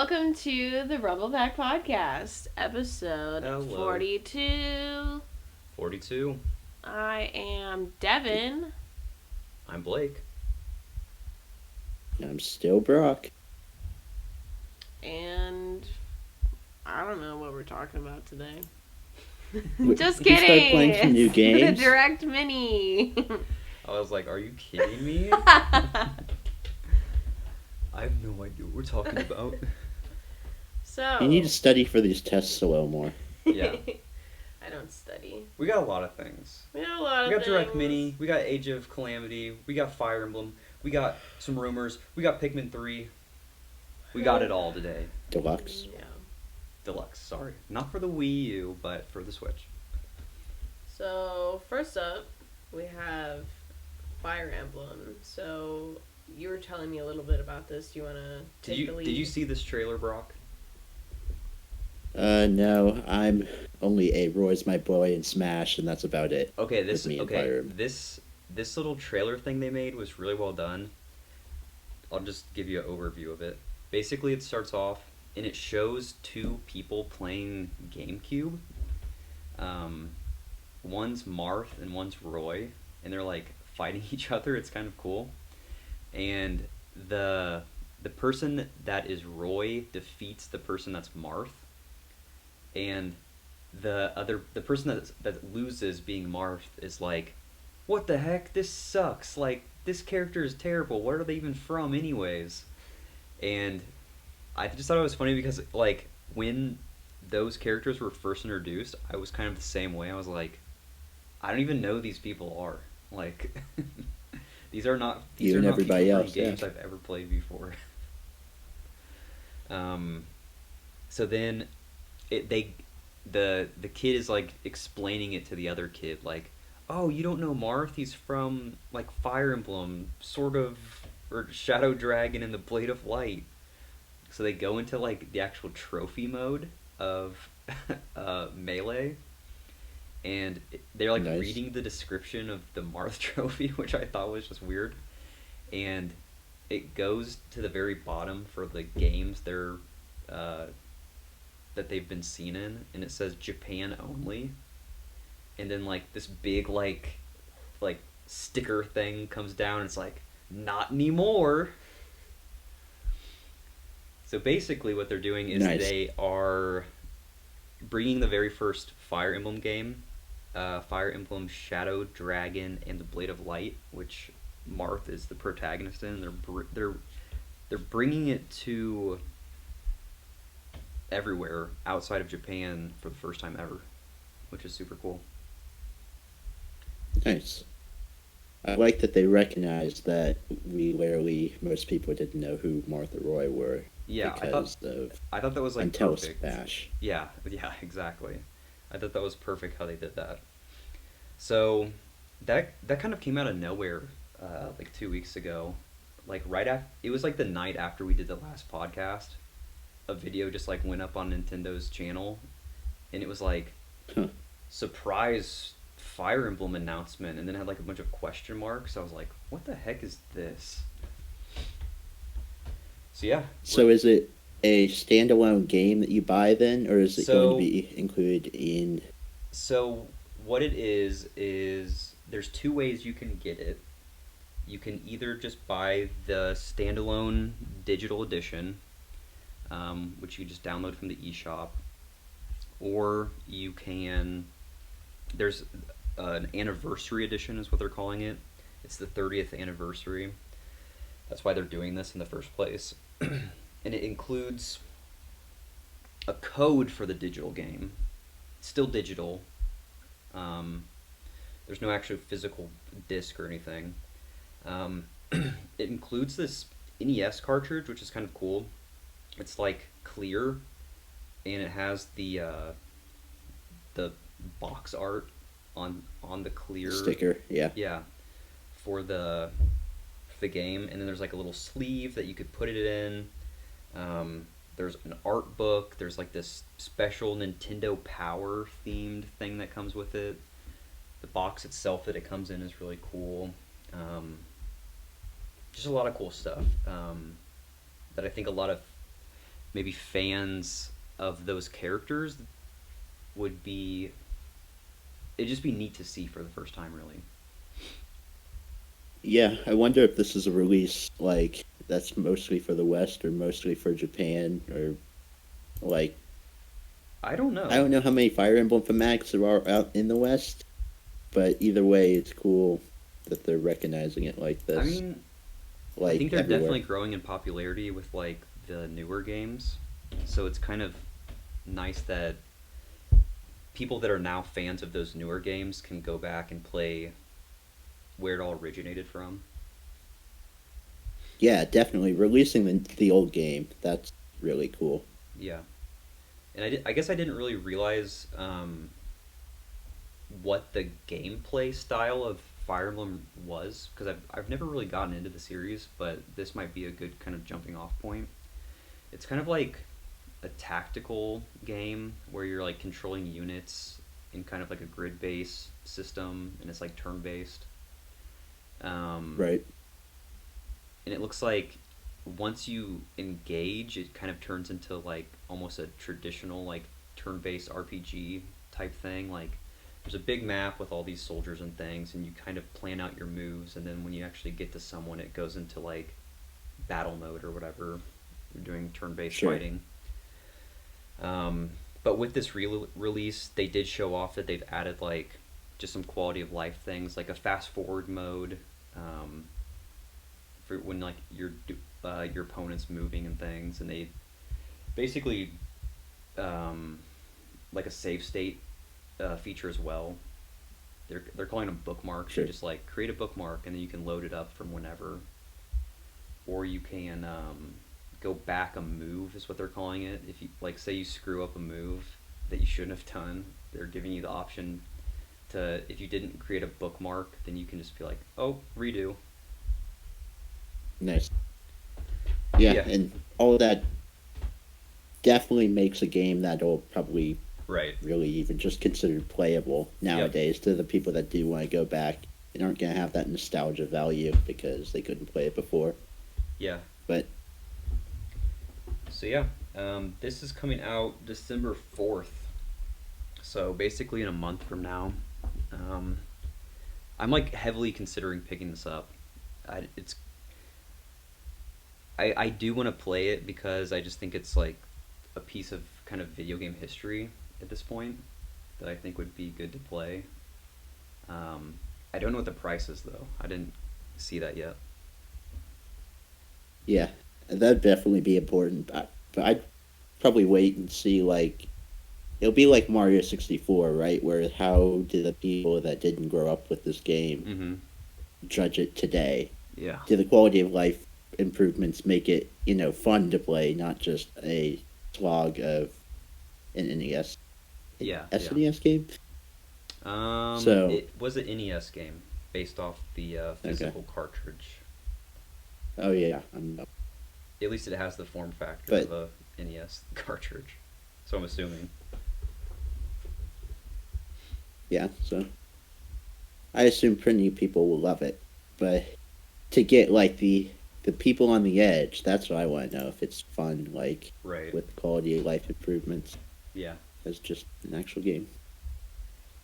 welcome to the Rumble Pak Podcast, episode Hello. 42. 42. I am Devin. I'm Blake. I'm still Brock. And I don't know what we're talking about today. We- Just we start kidding. playing some new It's games. the Direct Mini. I was like, are you kidding me? I have no idea what we're talking about. So. You need to study for these tests a little more. Yeah. I don't study. We got a lot of things. We got a lot of We got things. Direct Mini. We got Age of Calamity. We got Fire Emblem. We got some rumors. We got Pikmin 3. We got it all today. Deluxe. Yeah. Deluxe, sorry. Not for the Wii U, but for the Switch. So, first up, we have Fire Emblem. So, you were telling me a little bit about this. Do you want to take the lead? Did you see this trailer, Brock? No, I'm only a Roy's my boy in Smash, and that's about it. Okay, With me and Fire Emblem. this little trailer thing they made was really well done. I'll just give you an overview of it. Basically, it starts off and it shows two people playing GameCube. One's Marth and one's Roy, and they're like fighting each other. It's kind of cool. And the person that is Roy defeats the person that's Marth. And the person that loses being Marth is like, what the heck? This sucks. Like, this character is terrible. Where are they even from anyways? And I just thought it was funny because, like, when those characters were first introduced, I was kind of the same way. I was like, I don't even know who these people are. Like, these are not You and everybody people from else, games yeah. I've ever played before. So then the kid is like explaining it to the other kid, like, oh, you don't know Marth? He's from like Fire Emblem, sort of, or Shadow Dragon and the Blade of Light. So they go into like the actual trophy mode of Melee, and they're like Nice. reading the description of the Marth trophy, which I thought was just weird. And it goes to the very bottom for the games they're that they've been seen in, and it says Japan only. And then like this big like sticker thing comes down, and it's like, not anymore. So basically what they're doing is Nice. they are bringing the very first Fire Emblem game, Fire Emblem Shadow Dragon and the Blade of Light, which Marth is the protagonist in. They're bringing it to everywhere outside of Japan for the first time ever, which is super cool. Nice. I like that they recognized that most people didn't know who Martha Roy were. Yeah, Because of I thought that was like until perfect. Smash. Yeah, exactly. I thought that was perfect how they did that. So that kind of came out of nowhere, like 2 weeks ago. Like right after, it was like the night after we did the last podcast. A video just like went up on Nintendo's channel, and it was like, Huh. surprise Fire Emblem announcement, and then it had like a bunch of question marks. I was like, what the heck is this? So yeah. So is it a standalone game that you buy then, or is it going So- to be included in... So what it is there's two ways you can get it. You can either just buy the standalone digital edition, which you just download from the eShop, or you can... There's an anniversary edition is what they're calling it. It's the 30th anniversary. That's why they're doing this in the first place. And it includes a code for the digital game. It's still digital. There's no actual physical disc or anything. It includes this NES cartridge, which is kind of cool. It's like clear, and it has the box art on the clear Sticker, yeah. yeah, for the game, and then there's like a little sleeve that you could put it in. There's an art book. There's like this special Nintendo Power themed thing that comes with it. The box itself that it comes in is really cool. Just a lot of cool stuff that I think a lot of maybe fans of those characters would be, it'd just be neat to see for the first time, really. Yeah, I wonder if this is a release like that's mostly for the West or mostly for Japan or like I don't I don't know. know how many Fire Emblem fanatics there are out in the West, but either way, it's cool that they're recognizing it like I this, mean, I think like they're everywhere. definitely growing in popularity with like the newer games. So it's kind of nice that people that are now fans of those newer games can go back and play where it all originated from. Yeah, definitely releasing the old game. That's really cool. Yeah. And I guess I didn't really realize what the gameplay style of Fire Emblem was because I've never really gotten into the series, but this might be a good kind of jumping off point. It's kind of like a tactical game where you're like controlling units in kind of like a grid based system, and it's like turn based. Um, Right. and it looks like once you engage, it kind of turns into like almost a traditional like turn-based RPG type thing. Like there's a big map with all these soldiers and things, and you kind of plan out your moves, and then when you actually get to someone, it goes into like battle mode or whatever. You're doing turn-based Sure. fighting. Um, but with this release, they did show off that they've added like just some quality of life things, like a fast forward mode. Um, for when like your opponent's moving and things, and they basically um, like a save state feature as well. They're calling them bookmarks. You Sure. just like create a bookmark and then you can load it up from whenever, or you can go back a move is what they're calling it. If you like say you screw up a move that you shouldn't have done, they're giving you the option to, if you didn't create a bookmark, then you can just be like, oh, redo. Nice. Yeah, Yeah. and all that definitely makes a game that'll probably Right. really even just considered playable Yep. nowadays to the people that do want to go back and aren't going to have that nostalgia value because they couldn't play it before. Yeah. But So yeah, this is coming out December 4th. So basically in a month from now. Um, I'm like heavily considering picking this up. It's I do want to play it because I just think it's like a piece of kind of video game history at this point that I think would be good to play. I don't know what the price is though. I didn't see that yet. yeah, that'd definitely be important. But I'd probably wait and see, like, it'll be like Mario 64, right? Where how do the people that didn't grow up with this game Mm-hmm. judge it today? Yeah. Do the quality of life improvements make it, fun to play, not just a slog of an NES, Yeah. Yeah. SNES game? So, It was an NES game based off the okay. physical cartridge. Oh yeah, At least it has the form factor but of a NES cartridge. So I'm assuming. yeah, so I assume plenty of people will love it. But to get like the people on the edge, that's what I want to know if it's fun, like Right. with quality of life improvements Yeah. as just an actual game.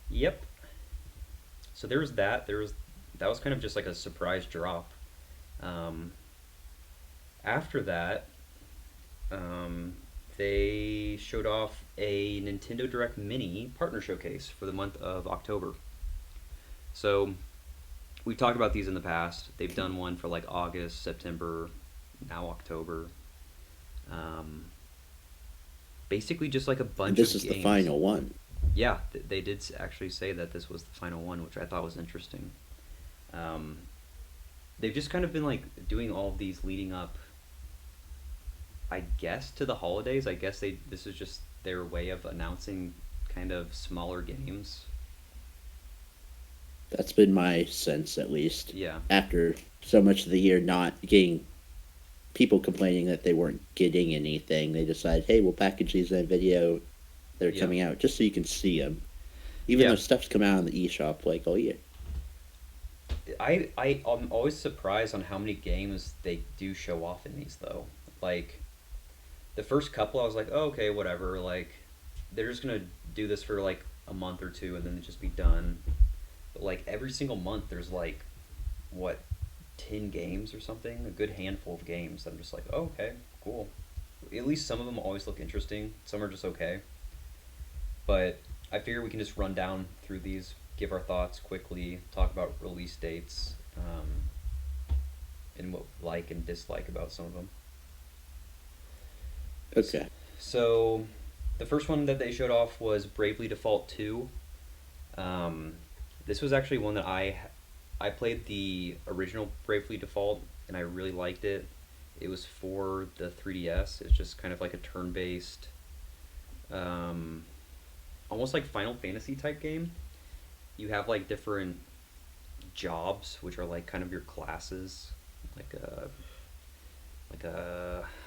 Yep. So there was that. That was kind of just like a surprise drop. Um, After that, they showed off a Nintendo Direct Mini partner showcase for the month of October. So we've talked about these in the past. They've done one for like August, September, now October. Um, Basically, just like a And bunch this of is the games. final one. Yeah, they did actually say that this was the final one, which I thought was interesting. Um, they've just kind of been like doing all of these leading up, I guess, to the holidays. I guess this is just their way of announcing kind of smaller games. That's been my sense, at least. Yeah, After so much of the year not getting people complaining that they weren't getting anything, they decided, hey, we'll package these in a video that are yeah, coming out just so you can see them. Even yeah. though stuff's come out on the eShop like all year. I'm always surprised on how many games they do show off in these though. Like the first couple I was like, oh, okay, whatever. Like, they're just gonna do this for like a month or two and then just be done. But like every single month, there's like what 10 games or something, a good handful of games. I'm just like, oh, okay, cool. At least some of them always look interesting. Some are just okay. But I figure we can just run down through these, give our thoughts quickly, talk about release dates, and what like and dislike about some of them. Okay. So, the first one that they showed off was Bravely Default 2. This was actually one that I played the original Bravely Default, and I really liked it. It was for the 3DS. It's just kind of like a turn-based, almost like Final Fantasy type game. You have like different jobs, which are like kind of your classes,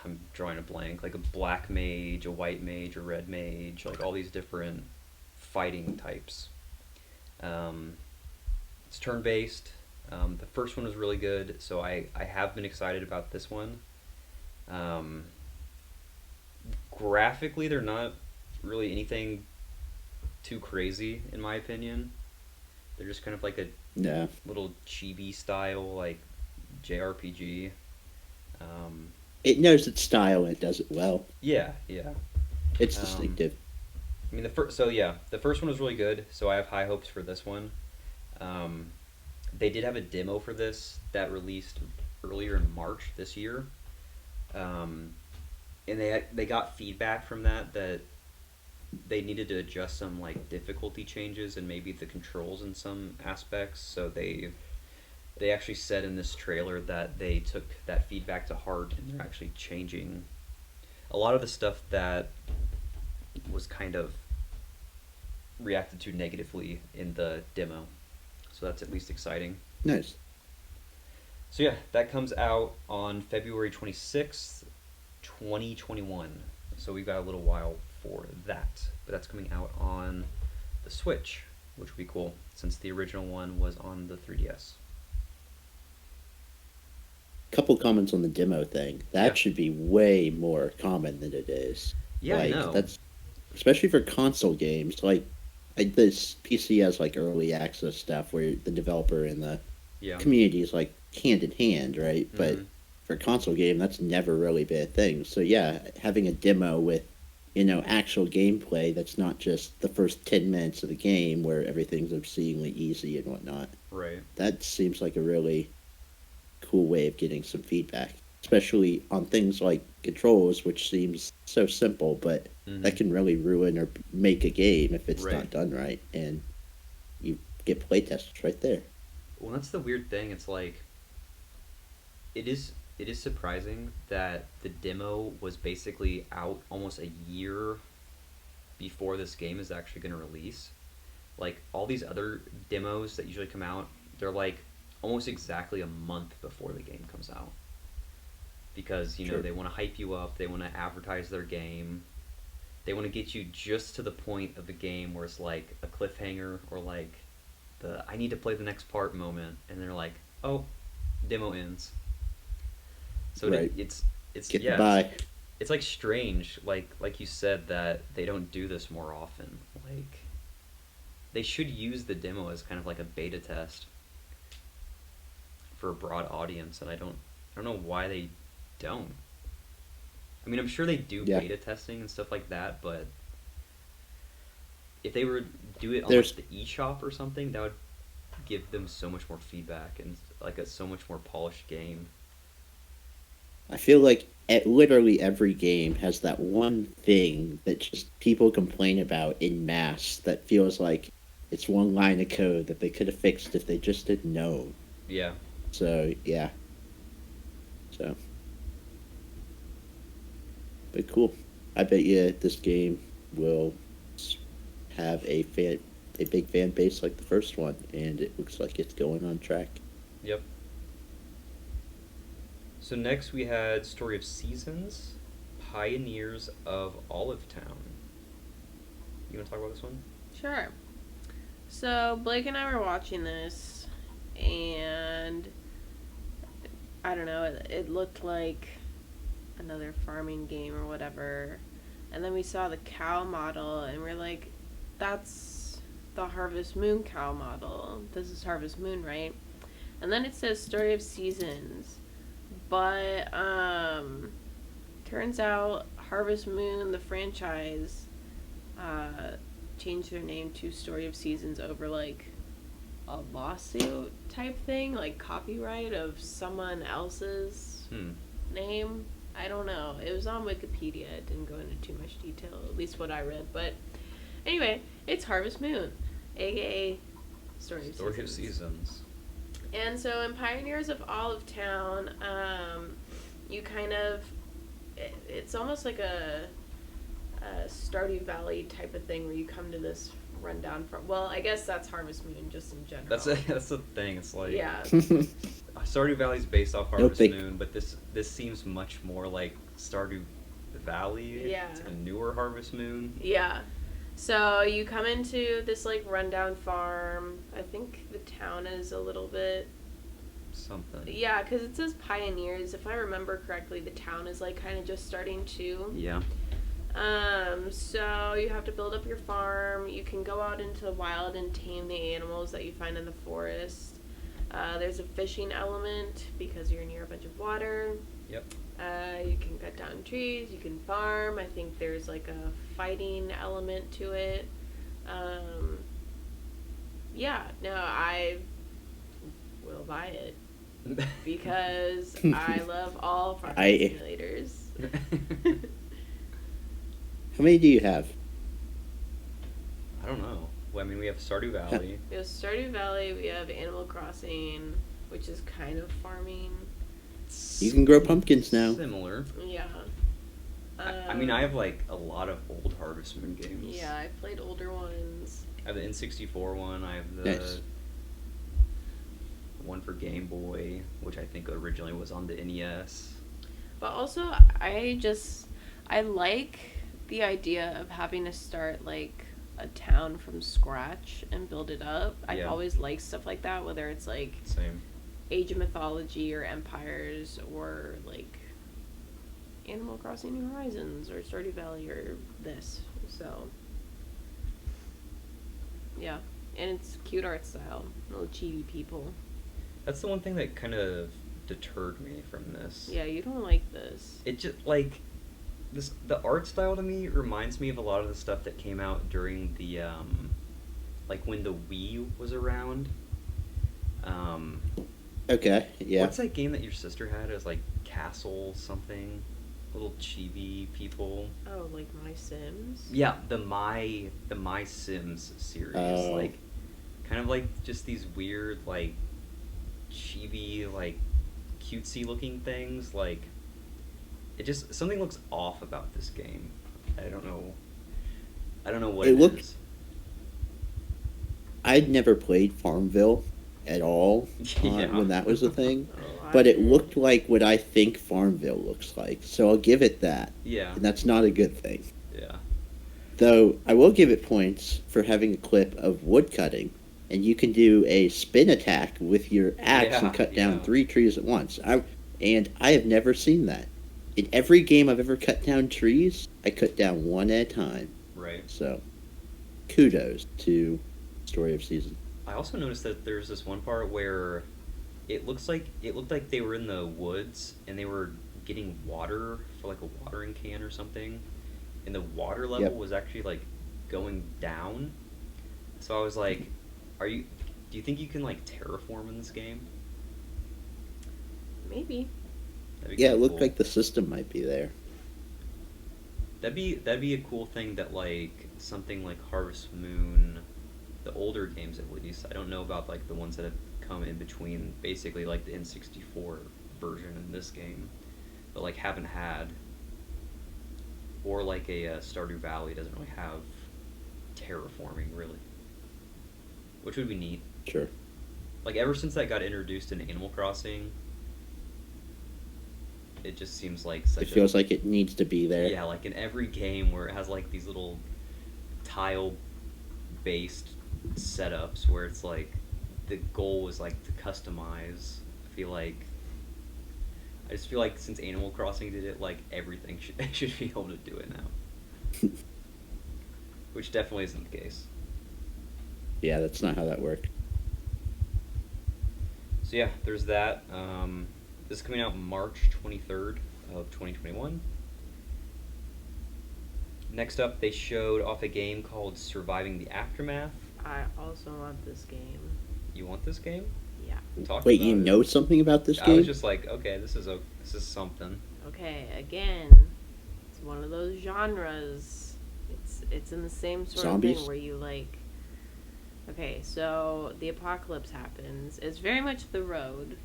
I'm drawing a blank, like a black mage, a white mage, a red mage, like all these different fighting types. It's turn-based. The first one was really good, so I have been excited about this one. Graphically, they're not really anything too crazy, in my opinion. They're just kind of like a little chibi style, like JRPG. It knows its style and it does it well. Yeah. It's distinctive. I mean, the first one was really good, so I have high hopes for this one. They did have a demo for this that released earlier in March this year, and they got feedback from that they needed to adjust some like difficulty changes and maybe the controls in some aspects. So they actually said in this trailer that they took that feedback to heart and they're actually changing a lot of the stuff that was kind of reacted to negatively in the demo. So that's at least exciting. Nice. So yeah, that comes out on February 26th, 2021. So we've got a little while for that. But that's coming out on the Switch, which would be cool since the original one was on the 3DS. Couple comments on the demo thing. That Yeah. should be way more common than it is. Yeah, like, I know. That's especially for console games. Like this PC has like early access stuff where the developer and the community is like hand in hand, right? Mm-hmm. But for a console game, that's never really been a thing. So yeah, having a demo with actual gameplay that's not just the first 10 minutes of the game where everything's obscenely easy and whatnot. Right. That seems like a really cool way of getting some feedback, especially on things like controls, which seems so simple, but that can really ruin or make a game if it's not done right, and you get playtests right there. Well, that's the weird thing. It's like it is surprising that the demo was basically out almost a year before this game is actually going to release. Like all these other demos that usually come out, they're like almost exactly a month before the game comes out. Because, they want to hype you up, they want to advertise their game. They want to get you just to the point of the game where it's like a cliffhanger or like the I need to play the next part moment, and they're like, "Oh, demo ends." So it's it's like strange, like you said, that they don't do this more often. Like they should use the demo as kind of like a beta test for a broad audience, and I don't know why they don't. I mean, I'm sure they do beta testing and stuff like that, but if they were to do it on like the eShop or something, that would give them so much more feedback and like a so much more polished game. I feel like literally every game has that one thing that just people complain about in mass that feels like it's one line of code that they could have fixed if they just didn't know. Yeah. So, yeah. So. But cool. I bet you this game will have a big fan base like the first one, and it looks like it's going on track. Yep. So next we had Story of Seasons, Pioneers of Olive Town. You want to talk about this one? Sure. So Blake and I were watching this, and I don't know, it looked like another farming game or whatever. And then we saw the cow model, and we're like, that's the Harvest Moon cow model. This is Harvest Moon, right? And then it says Story of Seasons. But, turns out Harvest Moon, the franchise, changed their name to Story of Seasons over, like, a lawsuit type thing, like copyright of someone else's name. I don't know. It was on Wikipedia. It didn't go into too much detail, at least what I read. But anyway, it's Harvest Moon, aka Story of Seasons. And so in Pioneers of Olive Town, you kind of, it's almost like a Stardew Valley type of thing where you come to this rundown from, well, I guess that's Harvest Moon just in general. That's the thing. It's like, yeah. Stardew Valley's based off Harvest Moon, but this seems much more like Stardew Valley. Yeah. It's a newer Harvest Moon. Yeah. So you come into this like rundown farm. I think the town is a little bit something. Yeah, because it says Pioneers. If I remember correctly, the town is like kind of just starting to. Yeah. So you have to build up your farm. You can go out into the wild and tame the animals that you find in the forest. There's a fishing element because you're near a bunch of water. Yep. You can cut down trees. You can farm. I think there's like a fighting element to it. Yeah, no, I will buy it because I love all farming simulators. How many do you have? I don't know. Well, I mean, we have Stardew Valley. We have Stardew Valley. We have Animal Crossing, which is kind of farming. You can grow pumpkins now. Similar. Yeah. I mean, I have like a lot of old Harvest Moon games. Yeah, I've played older ones. I have the N64 one. I have the one for Game Boy, which I think originally was on the NES. But also, I like the idea of having to start like a town from scratch and build it up. I've always liked stuff like that, whether it's like Same. Age of Mythology or Empires or like Animal Crossing New Horizons or Stardew Valley or this. So yeah, and it's cute art style, little chibi people. That's the one thing that kind of deterred me from this. Yeah, you don't like this. It just like the art style to me reminds me of a lot of the stuff that came out during the like when the Wii was around. Okay, yeah. What's that game that your sister had? It was like Castle something, little chibi people. Oh, like My Sims? Yeah, the My Sims series, like kind of like just these weird like chibi like cutesy looking things. Like it just something looks off about this game. I don't know what it is. I'd never played Farmville at all when that was a thing. But it looked like what I think Farmville looks like, so I'll give it that. Yeah. And that's not a good thing. Yeah. Though, I will give it points for having a clip of wood cutting, and you can do a spin attack with your axe and cut down 3 trees at once. I have never seen that. In every game I've ever cut down trees, I cut down one at a time. Right. So, kudos to Story of Seasons. I also noticed that there's this one part where it looked like they were in the woods and they were getting water for like a watering can or something, and the water level was actually like going down. So I was like, do you think you can like terraform in this game? Maybe. It looked like the system might be there. That'd be a cool thing that like something like Harvest Moon, the older games at least. I don't know about like the ones that have come in between, basically like the N64 version in this game, but like haven't had, or like a Stardew Valley doesn't really have terraforming really, which would be neat. Sure. Like ever since that got introduced in Animal Crossing, it just seems like such it feels like it needs to be there. Yeah, like in every game where it has like these little tile-based setups where it's like the goal is like to customize. I I just feel like since Animal Crossing did it, like everything should be able to do it now. Which definitely isn't the case. Yeah, that's not how that worked. So yeah, there's that. This is coming out March 23rd of 2021. Next up, they showed off a game called Surviving the Aftermath. I also want this game. You want this game? Yeah. Wait, you know something about this game? I was just like, okay, this is something. Okay, again, it's one of those genres. It's in the same sort Zombies? of thing where you like. Okay, so the apocalypse happens. It's very much The Road,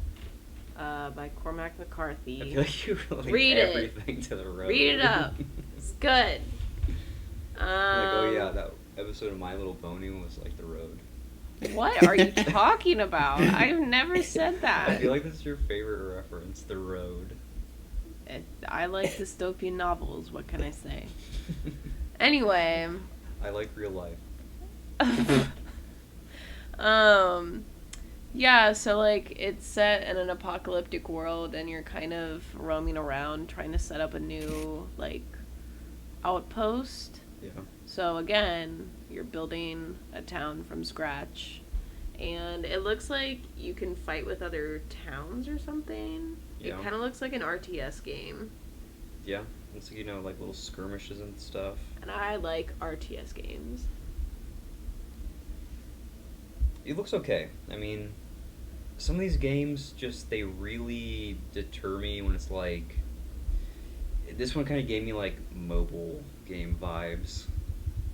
by Cormac McCarthy. I feel like you relate Read everything to The Road. Read it up. It's good. Like, oh yeah, that episode of My Little Pony was like The Road. What are you talking about? I've never said that. I feel like that's your favorite reference, The Road. I like dystopian novels. What can I say? Anyway. I like real life. Yeah, so like it's set in an apocalyptic world and you're kind of roaming around trying to set up a new like outpost. Yeah. So again, you're building a town from scratch and it looks like you can fight with other towns or something. Yeah. It kind of looks like an RTS game. Yeah. It's like, like little skirmishes and stuff. And I like RTS games. It looks okay. I mean, some of these games they really deter me when it's like, this one kind of gave me like mobile game vibes,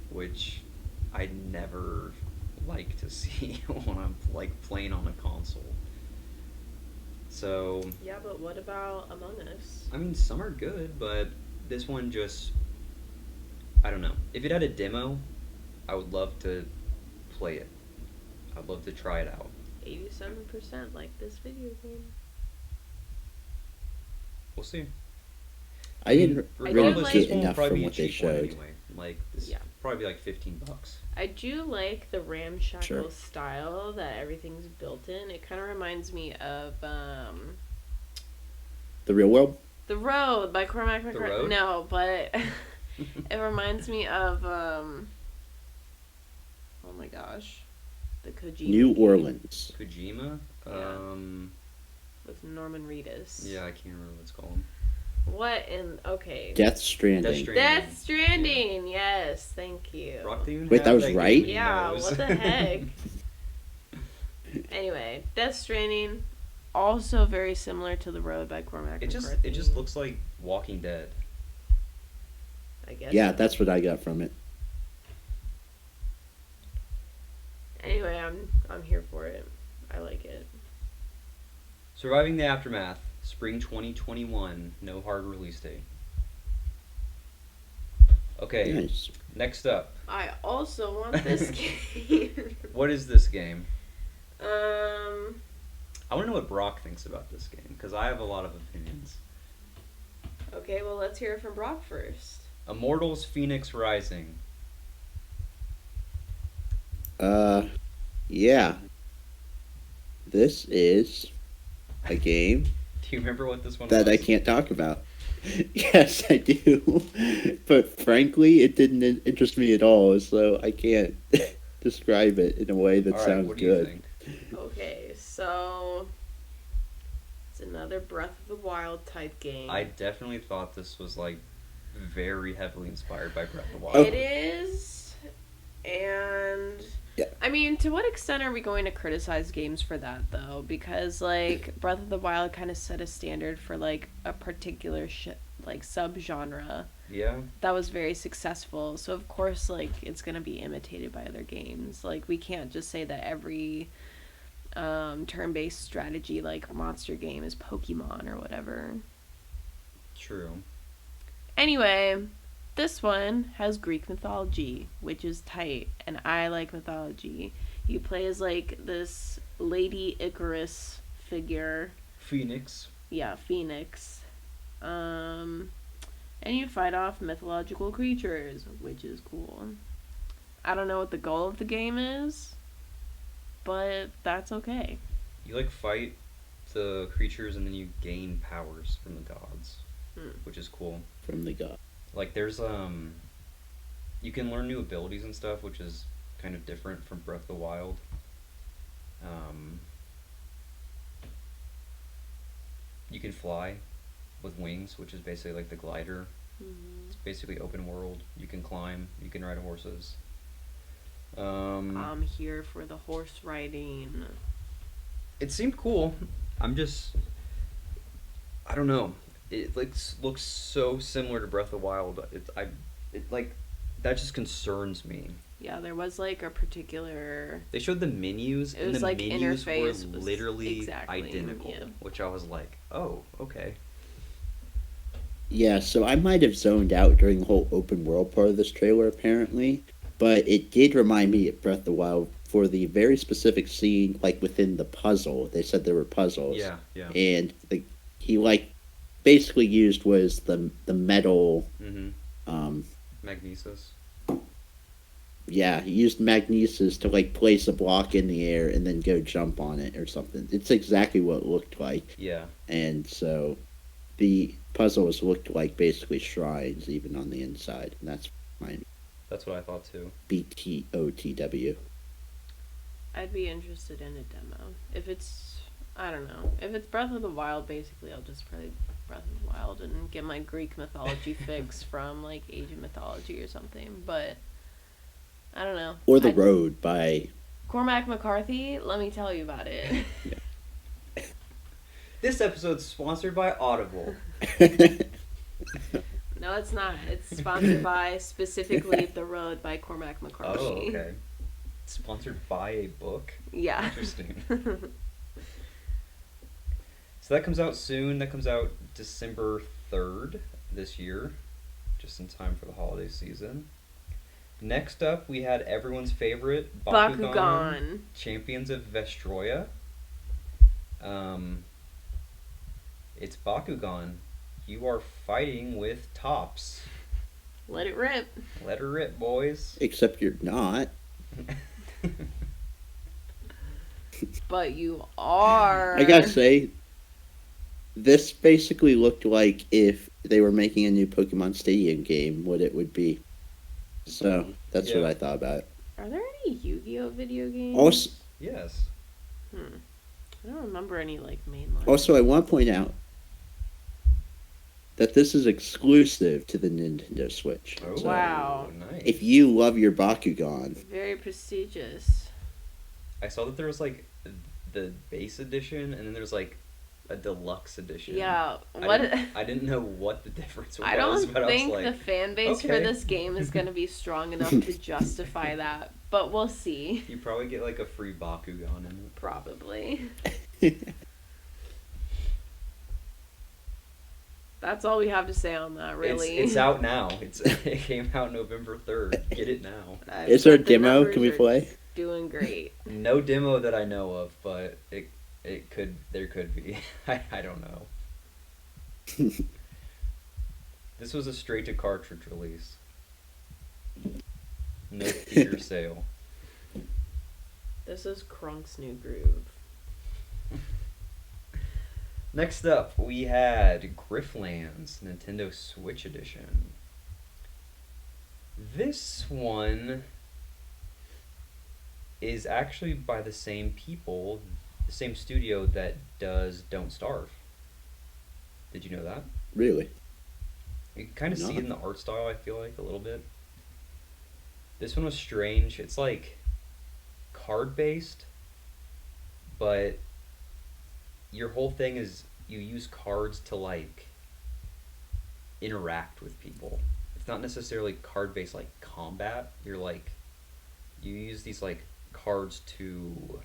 which I never like to see when I'm like playing on a console. So Yeah, but what about Among Us? I mean, some are good, but this one I don't know. If it had a demo, I would love to play it. I'd love to try it out. 87% like this video game. We'll see. I didn't Regardless, really this get one will enough probably from be a what they cheap one showed. anyway. Like, this probably be like $15. I do like the ramshackle Sure. style that everything's built in. It kind of reminds me of The Real World? The Road by Cormac McCarthy. Road? No, but it reminds me of oh my gosh, the Kojima New game Orleans. Kojima? Yeah. With Norman Reedus. Yeah, I can't remember what it's called. What in okay? Death Stranding. Death Stranding. Death Stranding. Yes, thank you. Rock, do you Wait, have that was game right? in your Yeah, nose? what the heck? Anyway, Death Stranding, also very similar to The Road by Cormac McCarthy. It just looks like Walking Dead. I guess. Yeah, that's what I got from it. Anyway, I'm here for it. I like it. Surviving the Aftermath, spring 2021, no hard release date. Okay, Nice. next up. I also want this game. What is this game? Um, I want to know what Brock thinks about this game, because I have a lot of opinions. okay, well, let's hear it from Brock first. Immortals Phoenix Rising. Yeah. This is a game Do you remember what this one that was? I can't talk about. Yes, I do. But frankly, it didn't interest me at all, so I can't describe it in a way that Alright, sounds what do you good. think? Okay, so it's another Breath of the Wild type game. I definitely thought this was like very heavily inspired by Breath of the Wild. Oh. It is, and Yeah. I mean, to what extent are we going to criticize games for that, though? Because, like, Breath of the Wild kind of set a standard for, like, a particular, subgenre Yeah. that was very successful. So, of course, like, it's going to be imitated by other games. Like, we can't just say that every turn-based strategy, like, monster game is Pokemon or whatever. True. Anyway, this one has Greek mythology, which is tight, and I like mythology. You play as, like, this Lady Icarus figure. Phoenix. Yeah, Phoenix. And you fight off mythological creatures, which is cool. I don't know what the goal of the game is, but that's okay. You like fight the creatures, and then you gain powers from the gods, which is cool. From the god. Like there's you can learn new abilities and stuff, which is kind of different from Breath of the Wild. You can fly with wings, which is basically like the glider. It's basically open world. You can climb. You can ride horses. I'm here for the horse riding. It seemed cool. I don't know. It looks so similar to Breath of the Wild. That just concerns me. Yeah, there was like a particular. They showed the menus, and the like menus were interface was literally exactly, identical, yeah. which I was like, oh, okay. Yeah, so I might have zoned out during the whole open world part of this trailer, apparently, but it did remind me of Breath of the Wild for the very specific scene, like within the puzzle. They said there were puzzles. Yeah, yeah. And he basically used was the metal. Magnesis. Yeah, he used magnesis to place a block in the air and then go jump on it or something. It's exactly what it looked like. Yeah. And so the puzzles looked like basically shrines even on the inside. And that's fine. That's what I thought too. BTOTW. I'd be interested in a demo. If it's, I don't know. If it's Breath of the Wild, basically I'll just play Breath of the Wild and get my Greek mythology fix from like Asian mythology or something. But I don't know. Or The Road by Cormac McCarthy. Let me tell you about it. Yeah. This episode's sponsored by Audible. No, it's not. It's sponsored by specifically The Road by Cormac McCarthy. Oh, okay. Sponsored by a book? Yeah. Interesting. So that comes out soon. That comes out December 3rd this year, just in time for the holiday season. Next up, we had everyone's favorite Bakugan. Champions of Vestroia. It's Bakugan. You are fighting with Tops. Let it rip. Let her rip, boys. Except you're not. But you are. I gotta say, this basically looked like if they were making a new Pokemon Stadium game, what it would be. So, that's what I thought about it. Are there any Yu-Gi-Oh video games? Also, Yes. I don't remember any like mainline. I want to point out that this is exclusive to the Nintendo Switch. Oh, So, wow. Nice. if you love your Bakugan, Very prestigious. I saw that there was like the base edition, and then there's like a deluxe edition. Yeah. I didn't know what the difference was. I don't but think I was like, the fan base for okay. this game is going to be strong enough to justify that, but we'll see. You probably get like a free Bakugan in it. Probably. That's all we have to say on that, really. It's out now. It came out November 3rd. Get it now. is there a The demo? numbers Can we are play? Doing great. No demo that I know of, but there could be. I don't know. This was a straight to cartridge release. No theater sale. This is Krunk's New Groove. Next up, we had Grifflands Nintendo Switch Edition. This one is actually by the same people, the same studio that does Don't Starve. Did you know that? Really? You can kind of see No. it in the art style, I feel like, a little bit. This one was strange. It's like card-based, but your whole thing is you use cards to like interact with people. It's not necessarily card-based like combat. You're like, you use these like cards to,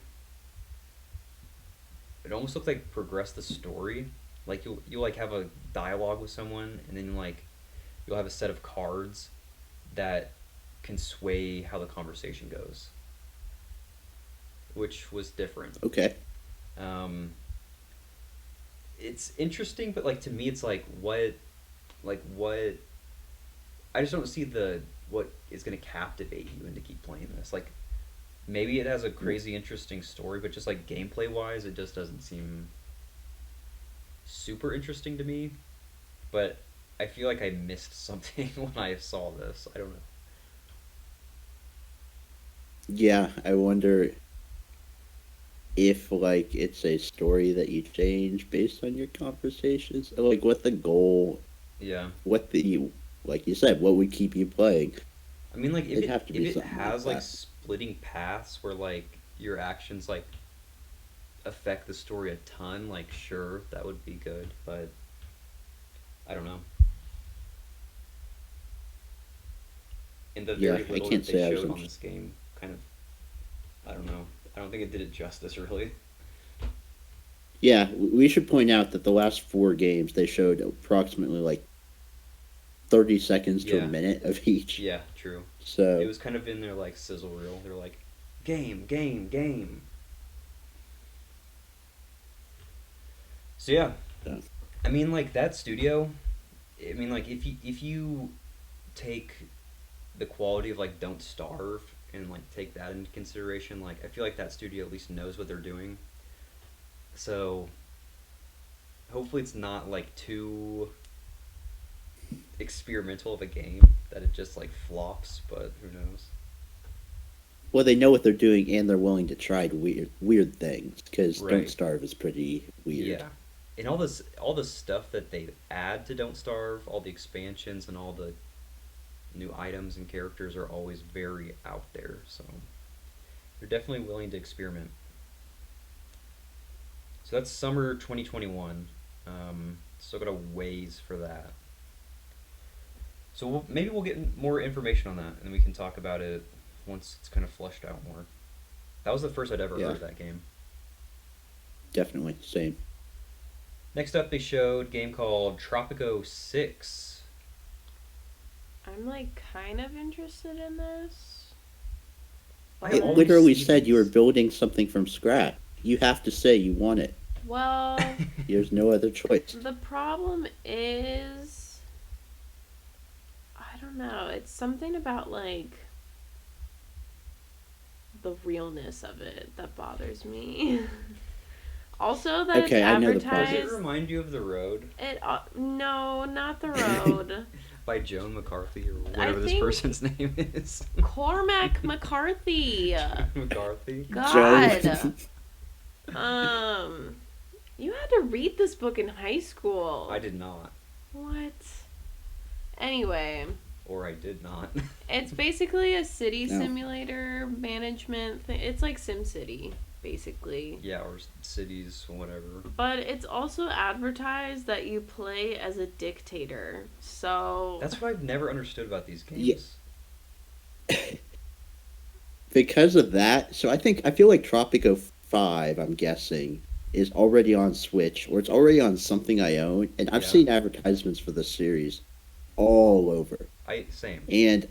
it almost looks like progress the story. Like you'll like have a dialogue with someone, and then like you'll have a set of cards that can sway how the conversation goes, which was different. Okay. It's interesting, but like to me, it's like what, I just don't see what is going to captivate you into keep playing this. Like, maybe it has a crazy interesting story, but just like gameplay wise, it just doesn't seem super interesting to me, but I feel like I missed something when I saw this. I don't know. Yeah, I wonder if like it's a story that you change based on your conversations, or, like what the goal, Yeah. what the like you said, what would keep you playing. I mean, like, It'd have to if be it something has, like like, that. splitting paths where, like, your actions, like, affect the story a ton, like, sure, that would be good, but I don't know. And the Yeah, very I little can't that they say I was showed on interested. this game kind of, I don't know. I don't think it did it justice, really. Yeah, we should point out that the last 4 games they showed approximately like 30 seconds to a Yeah. minute of each. Yeah, true. It So was kind of in their, like, sizzle reel. They're like, game, game, game. So, yeah. Yeah. I mean, like, that studio, I mean, like, if you take the quality of, like, Don't Starve and, like, take that into consideration, like, I feel like that studio at least knows what they're doing. So hopefully it's not, like, too experimental of a game that it just, like, flops, but who knows. well, they know what they're doing and they're willing to try weird things because Don't Right. Starve is pretty weird. Yeah. And all the stuff that they add to Don't Starve, all the expansions and all the new items and characters are always very out there, so they're definitely willing to experiment. So that's summer 2021. Still got a ways for that. So maybe we'll get more information on that, and we can talk about it once it's kind of fleshed out more. That was the first I'd ever Yeah. heard of that game. Definitely same. Next up, they showed a game called Tropico 6. I'm like kind of interested in this. I It always literally see said you were these. building something from scratch. You have to say you want it. Well, There's no other choice. the problem is, I don't know. It's something about like the realness of it that bothers me. Also, that Okay, it's I know the Does it advertised. remind you of The Road It no, not the road. by Joan McCarthy or I whatever this think- person's name is? Cormac McCarthy. McCarthy. God. You had to read this book in high school. I did not, What? Anyway, or I did not. it's basically a city No. simulator management thing. It's like SimCity, basically. Yeah, or cities, whatever. But it's also advertised that you play as a dictator. So That's what I've never understood about these games. Because of that, so I feel like Tropico 5, I'm guessing, is already on Switch or it's already on something I own, and I've Yeah. seen advertisements for this series all over. Same. And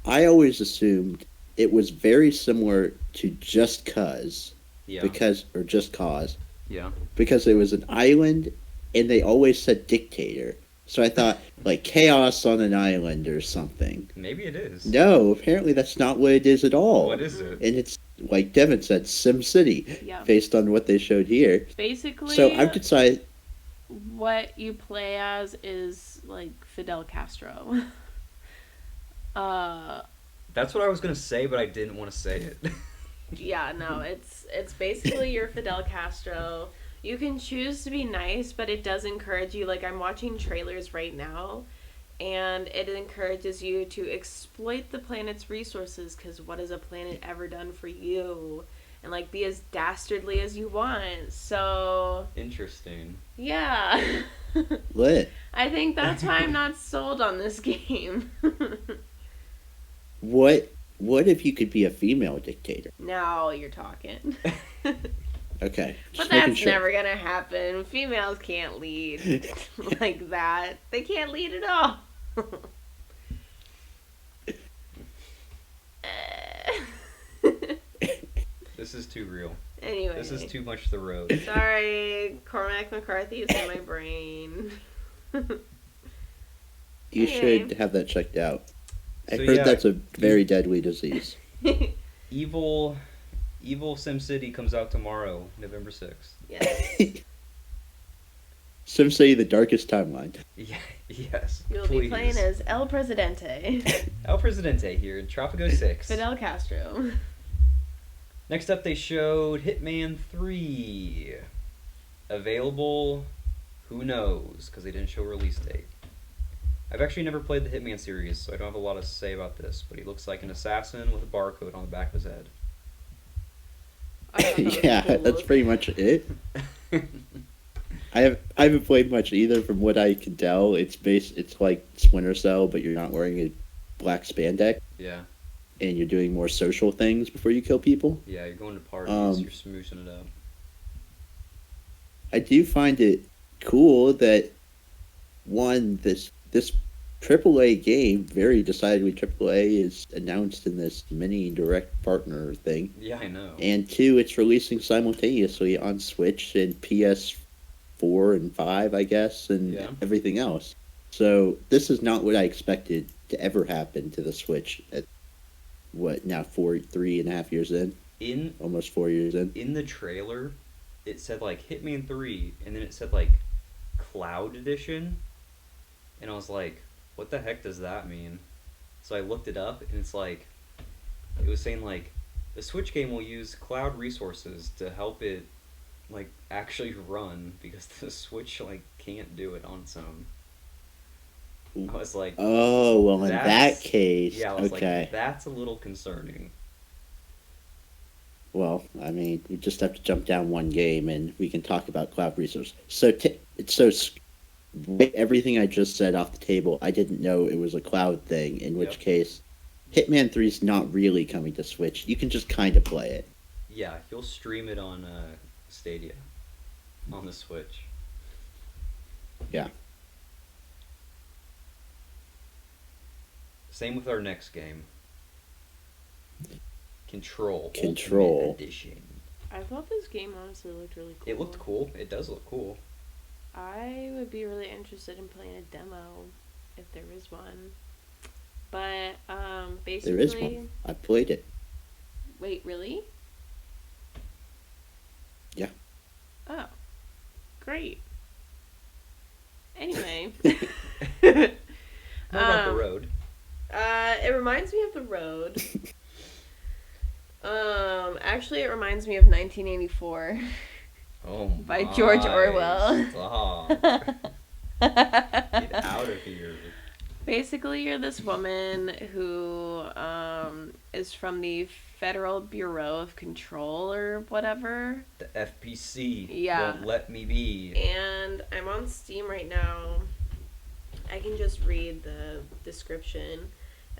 I always assumed it was very similar to Just Cause Yeah. or Just Cause Yeah. because it was an island and they always said dictator. So I thought like chaos on an island or something. Maybe it is. No, apparently that's not what it is at all. What is it? And it's like Devin said, SimCity, yeah. based on what they showed here. Basically, So I've decided, what you play as is like Fidel Castro. That's what I was gonna say, but I didn't want to say it. Yeah, no, it's basically your Fidel Castro. You can choose to be nice, but it does encourage you. Like, I'm watching trailers right now, and it encourages you to exploit the planet's resources, because what has a planet ever done for you? And, like, be as dastardly as you want. So, Interesting. yeah. lit. I think that's why I'm not sold on this game. What if you could be a female dictator? Now you're talking. Okay. But just making that's sure. never gonna happen. Females can't lead like that. They can't lead at all. This is too real. Anyway. This is too much The Road. Sorry, Cormac McCarthy is in my brain. You Anyway. should have that checked out. I So, heard yeah. that's a very deadly disease. Evil SimCity comes out tomorrow, November 6th. Yes. SimCity: The Darkest Timeline. Yeah, yes. You'll please. be playing as El Presidente. El Presidente here in Tropico 6. Fidel Castro. Next up, they showed Hitman 3. Available, who knows, because they didn't show a release date. I've actually never played the Hitman series, so I don't have a lot to say about this, but he looks like an assassin with a barcode on the back of his head. Yeah, cool. that's pretty much it. I haven't played much either. From what I can tell, it's like Splinter Cell, but you're not wearing a black spandex, Yeah. and you're doing more social things before you kill people. Yeah, you're going to parties, you're smooshing it up. I do find it cool that this AAA game, very decidedly AAA, is announced in this mini direct partner thing. Yeah, I know. And 2, it's releasing simultaneously on Switch and PS4 and 5, I guess, and everything else. So this is not what I expected to ever happen to the Switch at, what, now 3.5 years in? Almost 4 years in. In the trailer, it said, like, Hitman 3, and then it said, like, Cloud Edition, and I was like, what the heck does that mean? So I looked it up, and it's like, it was saying, like, the Switch game will use cloud resources to help it, like, actually run, because the Switch, like, can't do it on its own. I was like, oh, well, in that case, yeah, I was okay. like, that's a little concerning. Well, I mean, we just have to jump down one game, and we can talk about cloud resource. So everything I just said off the table, I didn't know it was a cloud thing, in which case Hitman 3 is not really coming to Switch. You can just kind of play it. Yeah, you'll stream it on Stadia on the Switch. Yeah. Same with our next game. Control. Control. Ultimate Edition. I thought this game honestly looked really cool. It looked cool. It does look cool. I would be really interested in playing a demo if there is one. But basically, There is one. I played it. Wait, really? Yeah. Oh, great. Anyway, More about the road. it reminds me of the road. Actually, it reminds me of 1984. Oh by George Orwell. Stop. Get out of here. Basically, you're this woman who is from the Federal Bureau of Control or whatever. The FPC won't let me be. And I'm on Steam right now. I can just read the description.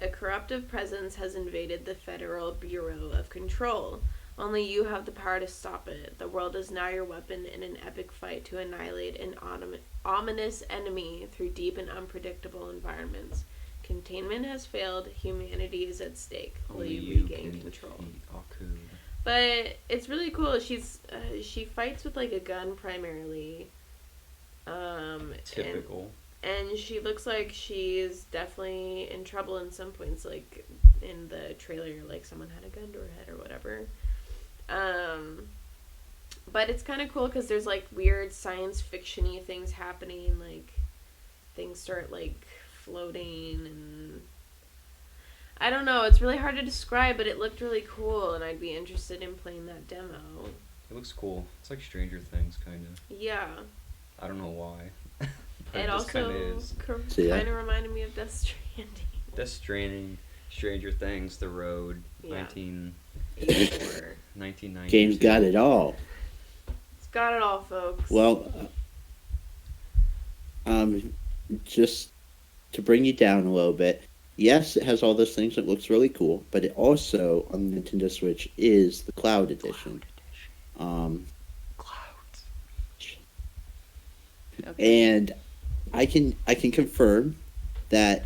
A corruptive presence has invaded the Federal Bureau of Control. Only you have the power to stop it. The world is now your weapon in an epic fight to annihilate an ominous enemy through deep and unpredictable environments. Containment has failed. Humanity is at stake. Will you regain control? But it's really cool. She fights with like a gun primarily. Typical. And she looks like she's definitely in trouble in some points, like in the trailer, like someone had a gun to her head or whatever. But it's kind of cool because there's like weird science fiction-y things happening, like things start like floating and I don't know, it's really hard to describe, but it looked really cool and I'd be interested in playing that demo. It looks cool. It's like Stranger Things, kind of. Yeah. I don't know why. It also kind of reminded me of Death Stranding. Death Stranding, Stranger Things, The Road, 1990. Game's got it all. It's got it all, folks. Well, just to bring you down a little bit, yes, it has all those things. It looks really cool, but it also on the Nintendo Switch is the Cloud Edition. Clouds. Okay. And I can confirm that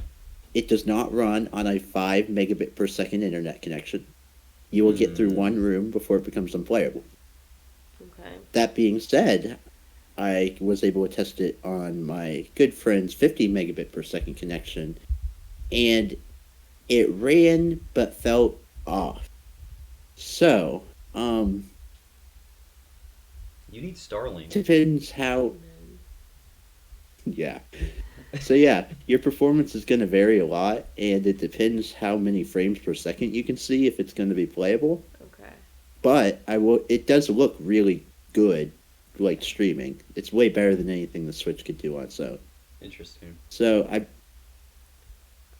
it does not run on a 5 megabit per second internet connection. You will get through one room before it becomes unplayable. Okay. That being said, I was able to test it on my good friend's 50 megabit per second connection, and it ran but felt off. So, you need Starlink. Depends how. Yeah. So yeah, your performance is going to vary a lot, and it depends how many frames per second you can see if it's going to be playable. Okay. But it does look really good, like streaming. It's way better than anything the Switch could do on its own. Interesting. So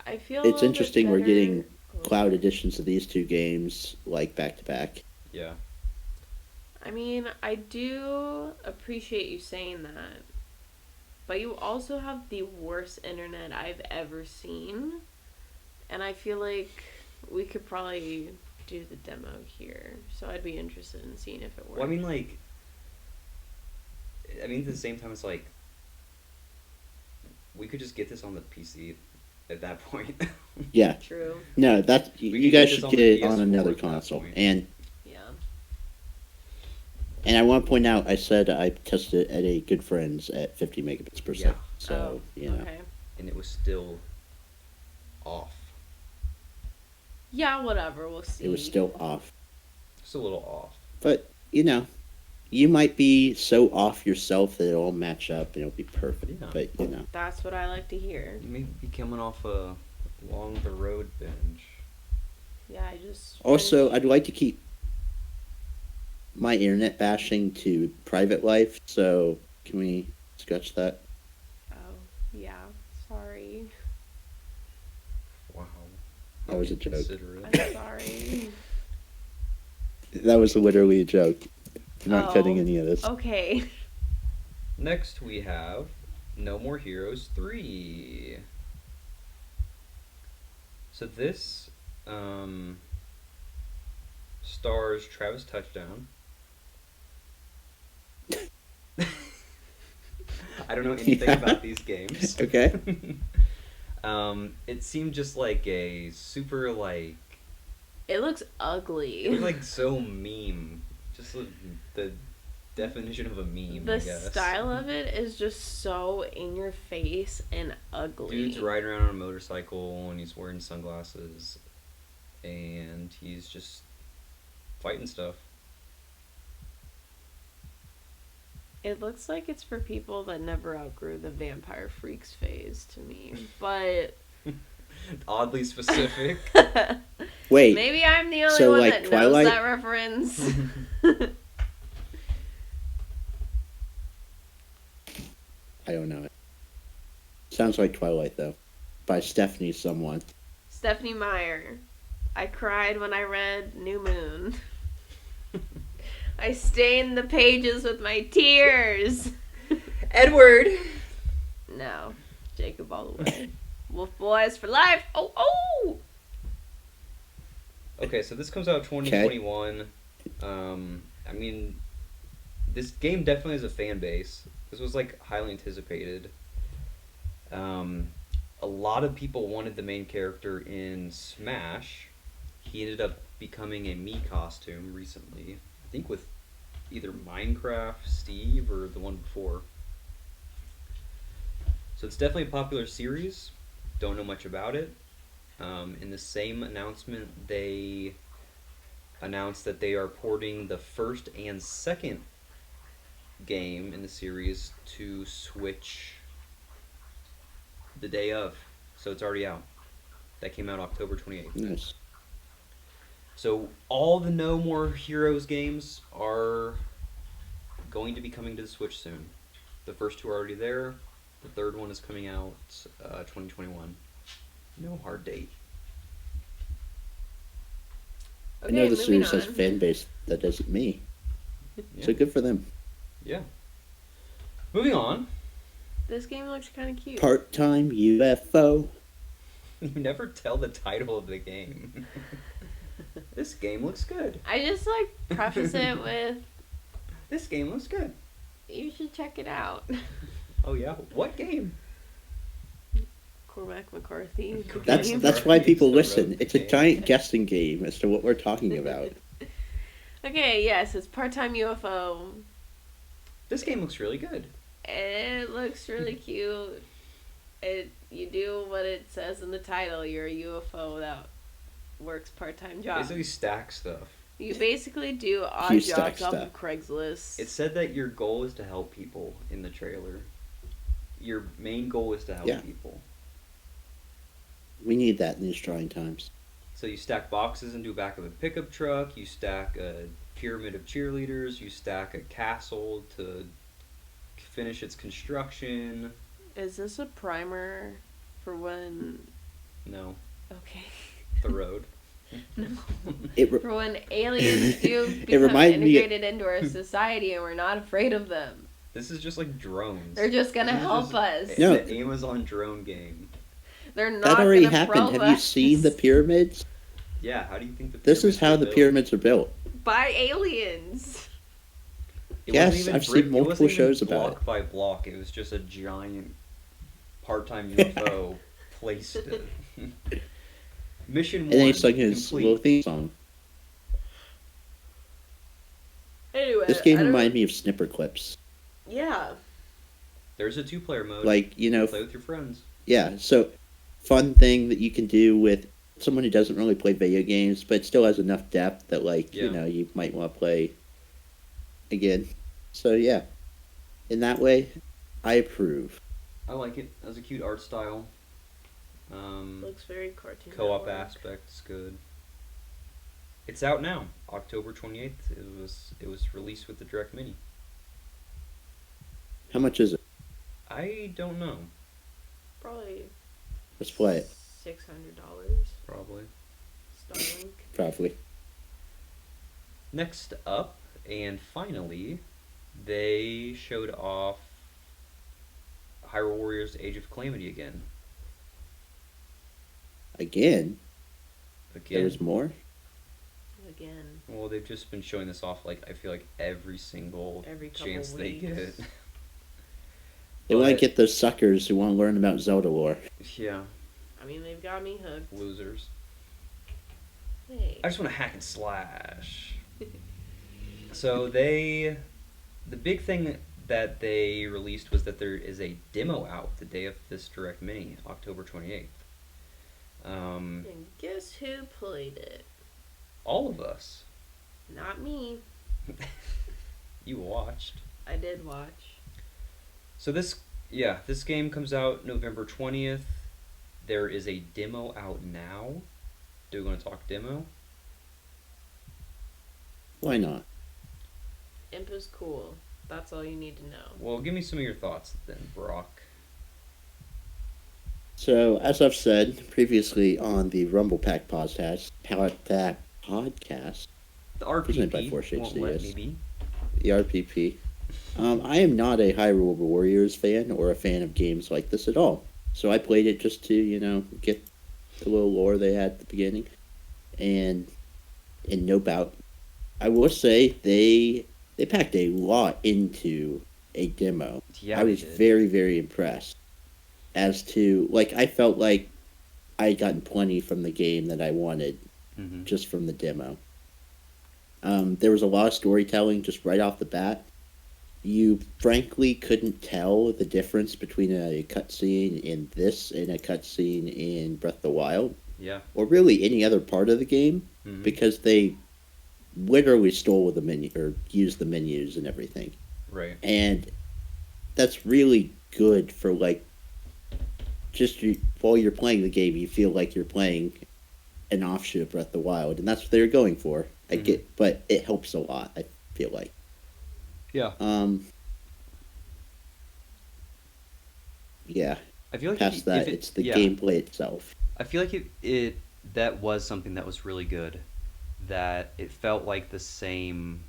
I feel it's interesting we're getting Oh. cloud editions of these two games like back to back. Yeah. I mean, I do appreciate you saying that. But you also have the worst internet I've ever seen. And I feel like we could probably do the demo here. So I'd be interested in seeing if it works. Well, I mean, at the same time, it's like, we could just get this on the PC at that point. Yeah. True. No, We you could guys get should this on get the it on PS4 another at that console. point. And Yeah. I want to point out, I said I tested it at a good friend's at 50 megabits per second. So, Okay. And it was still off. Yeah, whatever. We'll see. it was still off. Just a little off. But, you might be so off yourself that it'll match up and it'll be perfect. Yeah. But, That's what I like to hear. You may be coming off a long the road binge. Yeah, I just. Also, I'd like to keep my internet bashing to private life. So, can we scratch that? Oh, yeah. Sorry. Wow. That was a joke. Considerate. I'm sorry. That was literally a joke. I'm not Oh. cutting any of this. Okay. Next we have No More Heroes 3. So this stars Travis Touchdown. I don't know anything Yeah. about these games. Okay. It seemed just like a super It looks ugly. it was like so meme. Just the definition of a meme, The I guess. style of it is just so in your face and ugly. Dude's riding around on a motorcycle and he's wearing sunglasses and he's just fighting stuff. It looks like it's for people that never outgrew the vampire freaks phase to me. But Oddly specific. Wait. maybe I'm the only So, one like, that Twilight? knows that reference. I don't know it. Sounds like Twilight, though. By Stephanie someone. Stephanie Meyer. I cried when I read New Moon. I stained the pages with my tears. Edward! No. Jacob all the way. Wolf Boys for life. Oh, oh! Okay, so this comes out 2021. This game definitely has a fan base. This was highly anticipated. A lot of people wanted the main character in Smash. He ended up becoming a Mii costume recently. I think with either Minecraft, Steve, or the one before. So it's definitely a popular series. Don't know much about it. In the same announcement, they announced that they are porting the first and second game in the series to Switch the day of. So it's already out. That came out October 28th. Nice. So all the No More Heroes games are going to be coming to the Switch soon. The first two are already there. The third one is coming out 2021. No hard date. I know the moving series has on. fan base that isn't me. Yeah. So good for them. Yeah. Moving on. This game looks kind of cute. Part-time UFO. You never tell the title of the game. This game looks good. I just preface it with, This game looks good. you should check it out. Oh yeah? What game? Cormac McCarthy. That's game. why people It's the listen. road It's a game. giant guessing game as to what we're talking about. Okay, yes, it's part-time UFO. This game looks really good. It looks really cute. You do what it says in the title. You're a UFO that works part-time jobs. Basically stack stuff. You basically do odd You jobs stack off of stuff. Craigslist. It said that your goal is to help people in the trailer. your main goal is to help Yeah. people. We need that in these trying times. So you stack boxes into the back of a pickup truck. You stack a pyramid of cheerleaders. You stack a castle to finish its construction. Is this a primer for when? No, Okay. the road. No. It re- For when aliens do It become reminded me- integrated into our society and we're not afraid of them. This is just like drones. They're just gonna This is help just us. No. The Amazon drone game. They're not that already gonna happened. probe Have you us seen the pyramids? Yeah, how do you think the This is pyramids how were the built? pyramids are built. by aliens? It Yes, wasn't even I've seen it multiple wasn't even shows about block it. by block. It was just a giant part-time UFO placed. Mission And one then he sung his complete. little theme song. Anyway, This game I don't- reminded me of Snipper Clips. Yeah. There's a 2-player mode. Like, you know, play with your friends. yeah, so fun thing that you can do with someone who doesn't really play video games, but still has enough depth that, like, Yeah. you know, you might want to play again. So, yeah. In that way, I approve. I like it. It has a cute art style. Looks very cartoon. Co-op network. aspect is good. It's out now, October 28th. It was released with the Direct Mini. How much is it? I don't know. Probably Let's play it. $600. Probably. Starlink. Probably. Next up, and finally, they showed off Hyrule Warriors Age of Calamity again. Again? Again. There was more? Again. Well, they've just been showing this off, like, I feel like every single Every couple chance they weeks. get. They want to But- get those suckers who want to learn about Zelda lore. Yeah, I mean, they've got me hooked. losers. Hey. I just want to hack and slash. So the big thing that they released was that there is a demo out the day of this Direct Mini, October 28th. And guess who played it? All of us. Not me. You watched. I did watch. So this game comes out November 20th. There is a demo out now. Do we want to talk demo? Why not? Imp is cool. That's all you need to know. Well, give me some of your thoughts then, Brock. So, as I've said previously on the Rumble Pak Podcast, The Presented by RPP Fourshade won't let me Studios. be. the RPP, I am not a Hyrule Warriors fan or a fan of games like this at all. So I played it just to, you know, get the little lore they had at the beginning. And in no bout, I will say they packed a lot into a demo. Yeah, I they was did. very, very impressed as to, like, I felt like I had gotten plenty from the game that I wanted Mhm. just from the demo. There was a lot of storytelling just right off the bat. You frankly couldn't tell the difference between a cutscene in this and a cutscene in Breath of the Wild, Yeah. or really any other part of the game, Mhm. because they literally stole the menu or used the menus and everything. Right. And that's really good for, like, while you're playing the game, you feel like you're playing an offshoot of Breath of the Wild, and that's what they're going for. I Mhm. get, but it helps a lot, I feel like. Yeah. Yeah, I feel like past that, it's the gameplay itself. I feel like it that was something that was really good. That it felt like the same,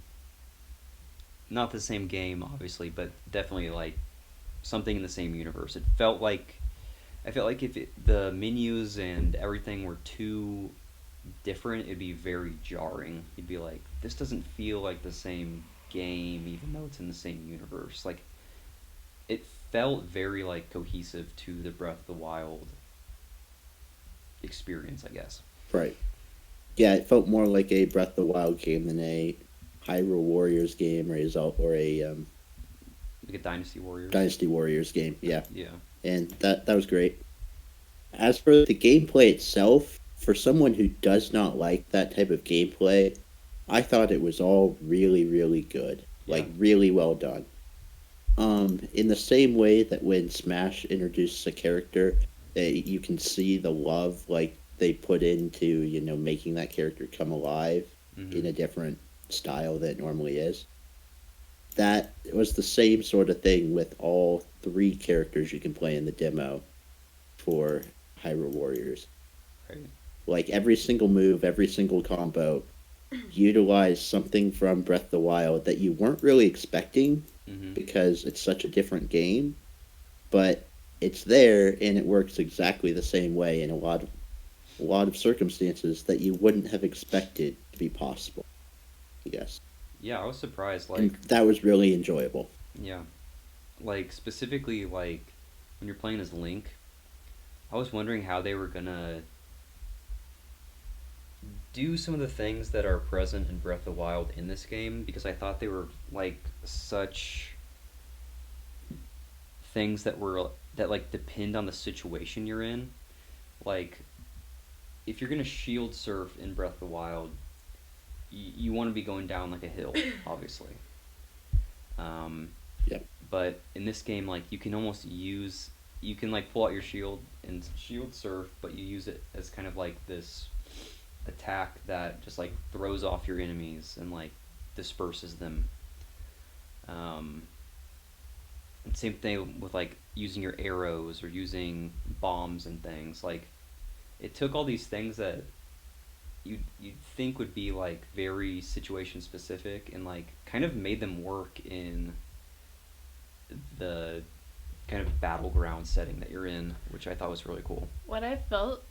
not the same game, obviously, but definitely like something in the same universe. I felt like if the menus and everything were too different, it'd be very jarring. You'd be like, this doesn't feel like the same game, even though it's in the same universe. Like, it felt very like cohesive to the Breath of the Wild experience, I guess. Right. Yeah, it felt more like a Breath of the Wild game than a Hyrule Warriors game or a Like a Dynasty Warriors. Dynasty Warriors game. Yeah. Yeah. And that was great. As for the gameplay itself, for someone who does not like that type of gameplay, I thought it was all really, really good. Like, Yeah. really well done. In the same way that when Smash introduces a character, you can see the love like they put into making that character come alive in a different style that it normally is. That was the same sort of thing with all 3 characters you can play in the demo for Hyrule Warriors. Right. Like every single move, every single combo utilize something from Breath of the Wild that you weren't really expecting because it's such a different game, but it's there and it works exactly the same way in a lot of circumstances that you wouldn't have expected to be possible. Yes. Yeah, I was surprised. And that was really enjoyable. Yeah, like specifically like when you're playing as Link, I was wondering how they were gonna do some of the things that are present in Breath of the Wild in this game, because I thought they were like such things that like depend on the situation you're in. Like if you're gonna shield surf in Breath of the Wild, you want to be going down like a hill, obviously. Yep. But in this game, like you can like pull out your shield and shield surf, but you use it as kind of like this attack that just like throws off your enemies and like disperses them. And same thing with like using your arrows or using bombs and things. Like it took all these things that you'd think would be like very situation specific and like kind of made them work in the kind of battleground setting that you're in, which I thought was really cool. What I felt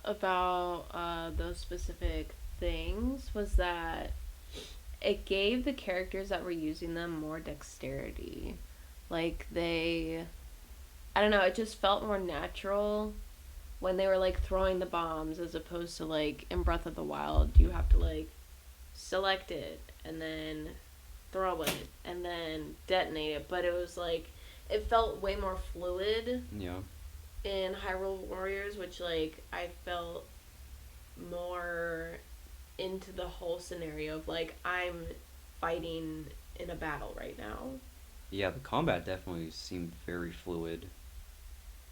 about those specific things was that it gave the characters that were using them more dexterity. Like I don't know, it just felt more natural when they were like throwing the bombs, as opposed to like in Breath of the Wild you have to like select it and then throw it and then detonate it. But it was like it felt way more fluid. Yeah. In Hyrule Warriors, which like I felt more into the whole scenario of like I'm fighting in a battle right now. Yeah, the combat definitely seemed very fluid,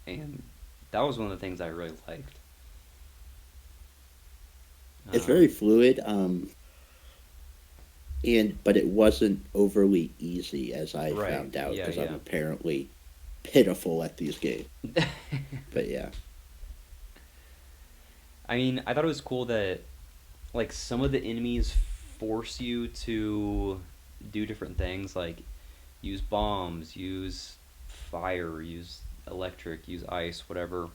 and that was one of the things I really liked. It's very fluid, but it wasn't overly easy, as I found out, because I'm apparently pitiful at these games. But yeah. I mean, I thought it was cool that like some of the enemies force you to do different things, like use bombs, use fire, use electric, use ice, whatever.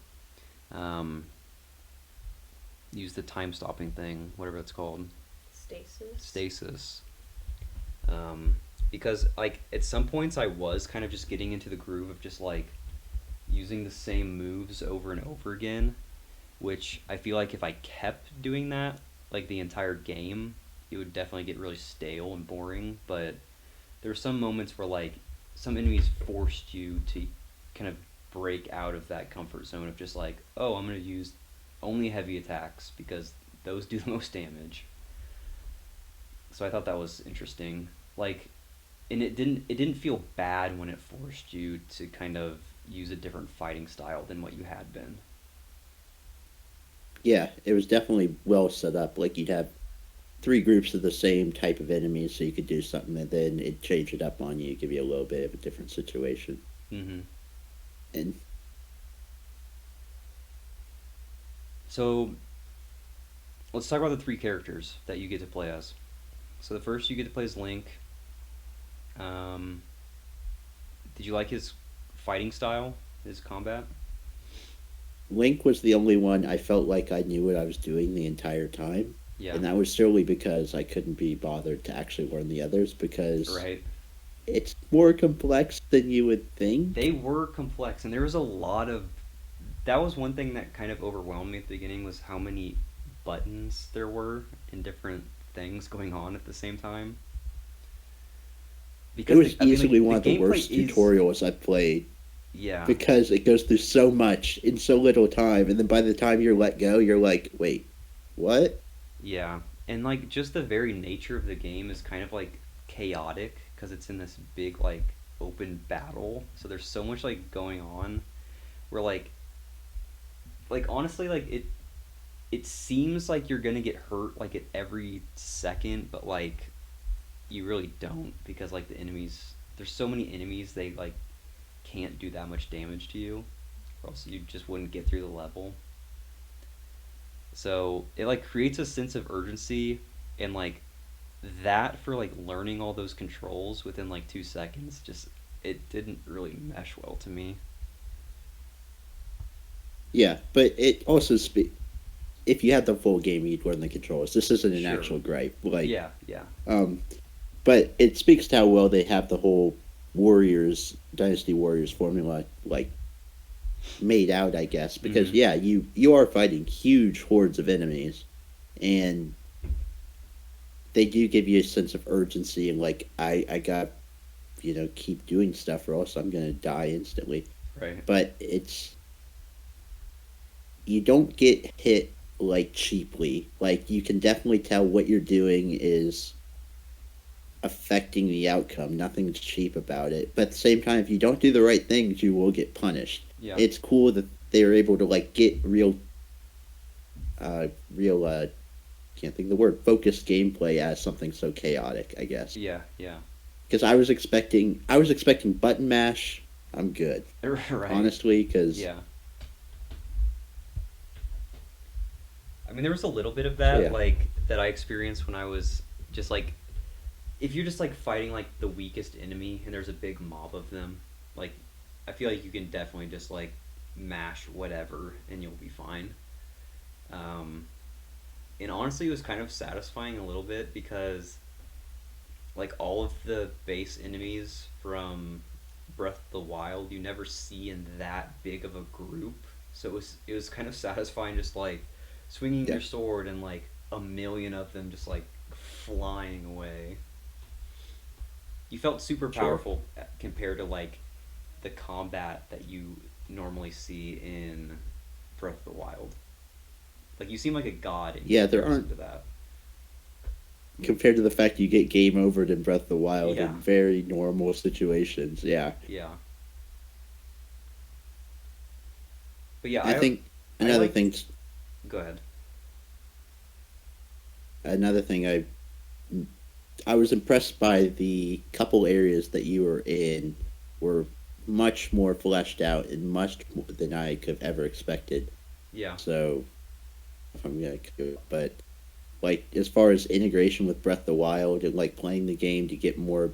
Use the time stopping thing, whatever it's called. Stasis. Because like at some points I was kind of just getting into the groove of just like using the same moves over and over again, which I feel like if I kept doing that like the entire game, it would definitely get really stale and boring. But there were some moments where like some enemies forced you to kind of break out of that comfort zone of just like, oh, I'm going to use only heavy attacks because those do the most damage. So I thought that was interesting. Like, and it didn't feel bad when it forced you to kind of use a different fighting style than what you had been. Yeah, it was definitely well set up. Like you'd have 3 groups of the same type of enemies, so you could do something, and then it'd change it up on you, give you a little bit of a different situation. Mm-hmm. And so, let's talk about the 3 characters that you get to play as. So the first you get to play as Link. Did you like his fighting style, his combat? Link was the only one I felt like I knew what I was doing the entire time. Yeah. And that was solely because I couldn't be bothered to actually learn the others, because it's more complex than you would think. They were complex, and there was a lot of... That was one thing that kind of overwhelmed me at the beginning, was how many buttons there were and different things going on at the same time. Because it was easily one of the worst tutorials I've played. Yeah. Because it goes through so much in so little time, and then by the time you're let go, you're like, wait, what? Yeah. And like just the very nature of the game is kind of like chaotic, because it's in this big like open battle, so there's so much like going on where honestly, like it seems like you're gonna get hurt like at every second, but like you really don't, because like the enemies, there's so many enemies, they like can't do that much damage to you, or else you just wouldn't get through the level. So it like creates a sense of urgency, and like that for like learning all those controls within like 2 seconds, just it didn't really mesh well to me. Yeah, but it also if you had the full game, you'd learn the controls. This isn't an Sure. actual gripe. Like, Yeah, yeah. But it speaks to how well they have the whole Warriors, Dynasty Warriors formula, like, made out, I guess. Because, Mhm. yeah, you are fighting huge hordes of enemies, and they do give you a sense of urgency, and, like, I got, keep doing stuff, or else I'm going to die instantly. Right. But you don't get hit, like, cheaply. Like, you can definitely tell what you're doing is affecting the outcome. Nothing's cheap about it. But at the same time, if you don't do the right things, you will get punished. Yeah. It's cool that they're able to like get can't think of the word, focused gameplay as something so chaotic, I guess. Yeah, yeah. Because I was expecting button mash. I'm good, Right. honestly. Because Yeah. I mean, there was a little bit of that, Yeah. like, that I experienced when I was just, like, if you're just, like, fighting, like, the weakest enemy and there's a big mob of them, like, I feel like you can definitely just, like, mash whatever and you'll be fine. And honestly, it was kind of satisfying a little bit because, like, all of the base enemies from Breath of the Wild, you never see in that big of a group. So it was kind of satisfying, just like swinging Yeah. your sword and like a million of them just like flying away. You felt super Sure. powerful compared to like the combat that you normally see in Breath of the Wild. Like you seem like a god in Yeah, there comparison aren't- to that. compared to the fact you get game overed in Breath of the Wild Yeah. in very normal situations, yeah. Yeah. But yeah, I think I another like- thing Go ahead. another thing I was impressed by the couple areas that you were in were much more fleshed out and much more than I could have ever expected. Yeah. So if I'm gonna but like as far as integration with Breath of the Wild and like playing the game to get more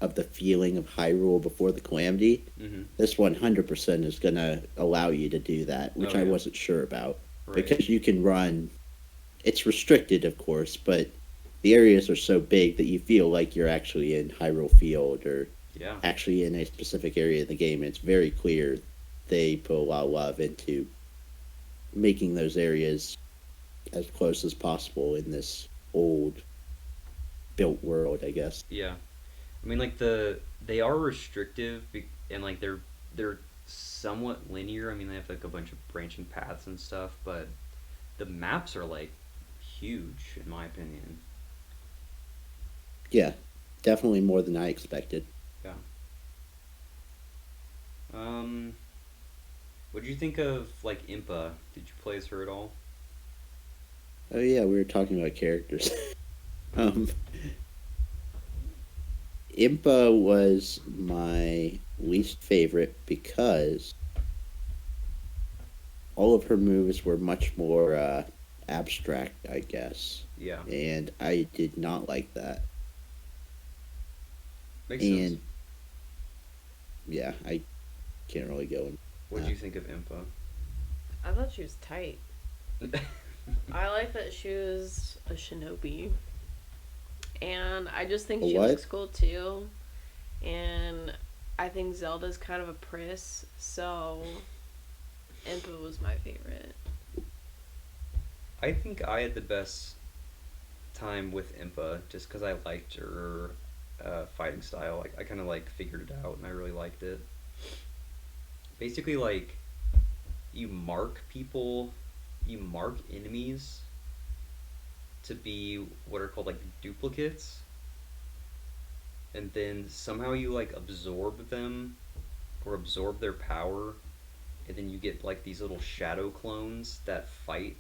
of the feeling of Hyrule before the Calamity, Mm-hmm. this 100% is gonna allow you to do that, which Oh, I yeah. wasn't sure about. Right. Because you can run, it's restricted, of course, but the areas are so big that you feel like you're actually in Hyrule Field or Yeah. actually in a specific area of the game. It's very clear they put a lot of love into making those areas as close as possible in this old built world, I guess. Yeah. I mean, like they are restrictive and like they're somewhat linear. I mean, they have like a bunch of branching paths and stuff, but the maps are like huge in my opinion. Yeah, definitely more than I expected. Yeah. What did you think of like Impa? Did you play as her at all? Oh yeah, we were talking about characters. um, Impa was my least favorite because all of her moves were much more abstract, I guess, Yeah. and I did not like that. Makes And sense. yeah, I can't really go in. What did you think of Impa? I thought she was tight. I like that she was a shinobi. And I just think A she what? looks cool too. And I think Zelda's kind of a priss, so Impa was my favorite. I think I had the best time with Impa just because I liked her fighting style. Like I kind of like figured it out and I really liked it. Basically, like you mark enemies to be what are called like duplicates, and then somehow you like absorb them or absorb their power, and then you get like these little shadow clones that fight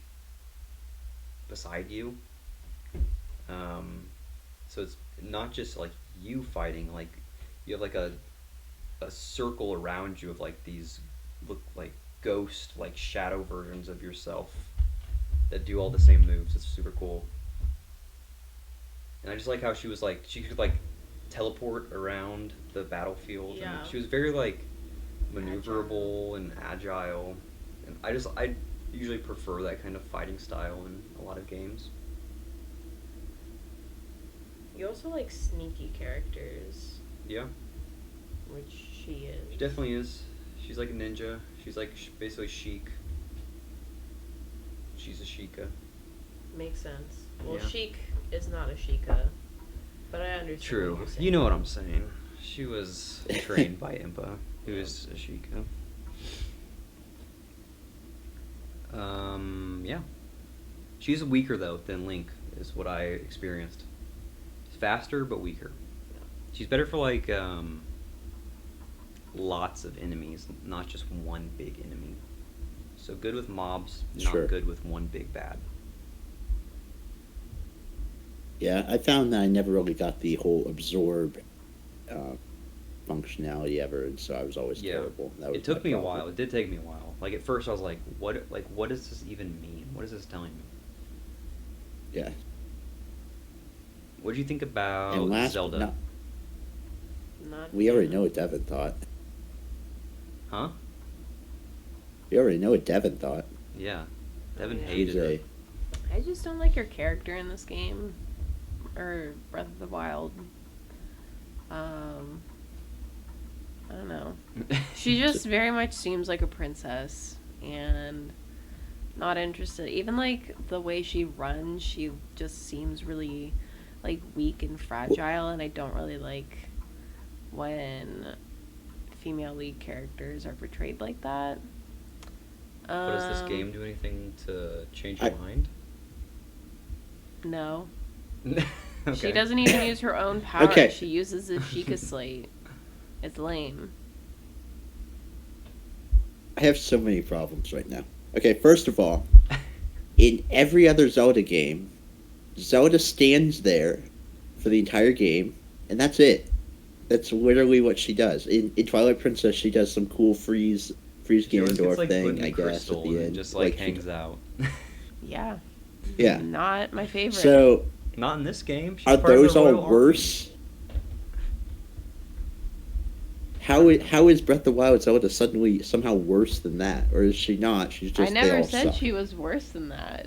beside you. So it's not just like you fighting, like you have like a circle around you of like these look like ghost, like shadow versions of yourself that do all the same moves. It's super cool. And I just like how she was like, she could like teleport around the battlefield. Yeah. And she was very like maneuverable and agile. And I usually prefer that kind of fighting style in a lot of games. You also like sneaky characters, Yeah, which she is. she definitely is. She's like a ninja. She's like basically chic. She's a Sheikah. Makes sense. Well, Yeah. Sheik is not a Sheikah, but I understand. True. What you're saying. You know what I'm saying. She was trained by Impa, who is a Sheikah. Yeah. She's weaker though than Link, is what I experienced. She's faster but weaker. She's better for like lots of enemies, not just one big enemy. So good with mobs, not Sure. good with one big bad. Yeah, I found that I never really got the whole absorb functionality ever, and so I was always Yeah. terrible. That was It took my me a problem. while. It did take me a while. Like at first I was like, what does this even mean? What is this telling me? Yeah. What did you think about And last, Zelda? no, Not we already fan. know what Devin thought. Huh? We already know what Devin thought. Yeah. Devin Yeah. hated She's her. a I just don't like her character in this game, or Breath of the Wild. I don't know. She just very much seems like a princess, and not interested. Even like the way she runs, she just seems really like weak and fragile, and I don't really like when female lead characters are portrayed like that. But does this game do anything to change your mind? No. Okay. She doesn't even use her own power. Okay. She uses the Sheikah Slate. It's lame. I have so many problems right now. Okay, first of all, in every other Zelda game, Zelda stands there for the entire game, and that's it. That's literally what she does. In Twilight Princess, she does some cool freeze She always gets, Ganondorf like, put thing, in I guess, crystal at the and end. just like she- hangs out. Yeah. Yeah. Not my favorite. So, Not in this game. She's are part of the those all royal army. worse? How is Breath of the Wild Zelda suddenly somehow worse than that? Or is she not? She's just I they never all said suck. she was worse than that.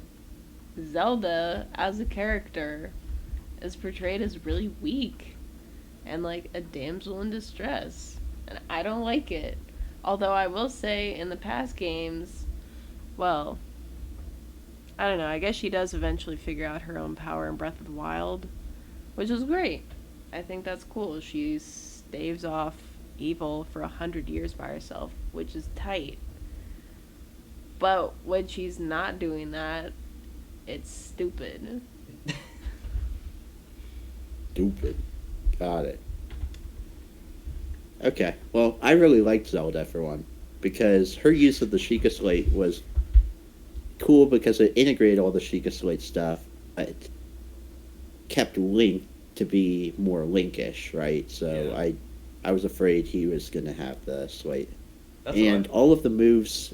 Zelda, as a character, is portrayed as really weak and like a damsel in distress. And I don't like it. Although I will say, in the past games, well, I don't know, I guess she does eventually figure out her own power in Breath of the Wild, which is great. I think that's cool. She staves off evil for 100 years by herself, which is tight. But when she's not doing that, it's stupid. Stupid. Got it. Okay, well, I really liked Zelda for one, because her use of the Sheikah Slate was cool because it integrated all the Sheikah Slate stuff, but kept Link to be more Linkish, right? So Yeah. I was afraid he was going to have the Slate. That's And what all of the moves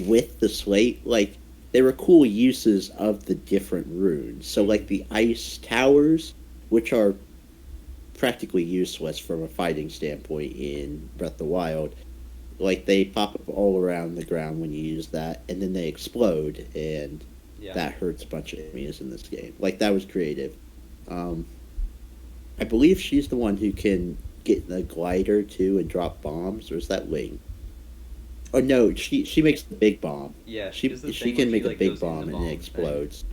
with the Slate, like, they were cool uses of the different runes. So, like, the ice towers, which are practically useless from a fighting standpoint in Breath of the Wild, like, they pop up all around the ground when you use that, and then they explode, and yeah. that hurts a bunch of enemies in this game. Like, that was creative. I believe she's the one who can get the glider, too, and drop bombs, or is that Link? Oh, no, she makes the big bomb. Yeah, She does the she thing can where make a like, big goes in the bomb and bomb it thing. explodes.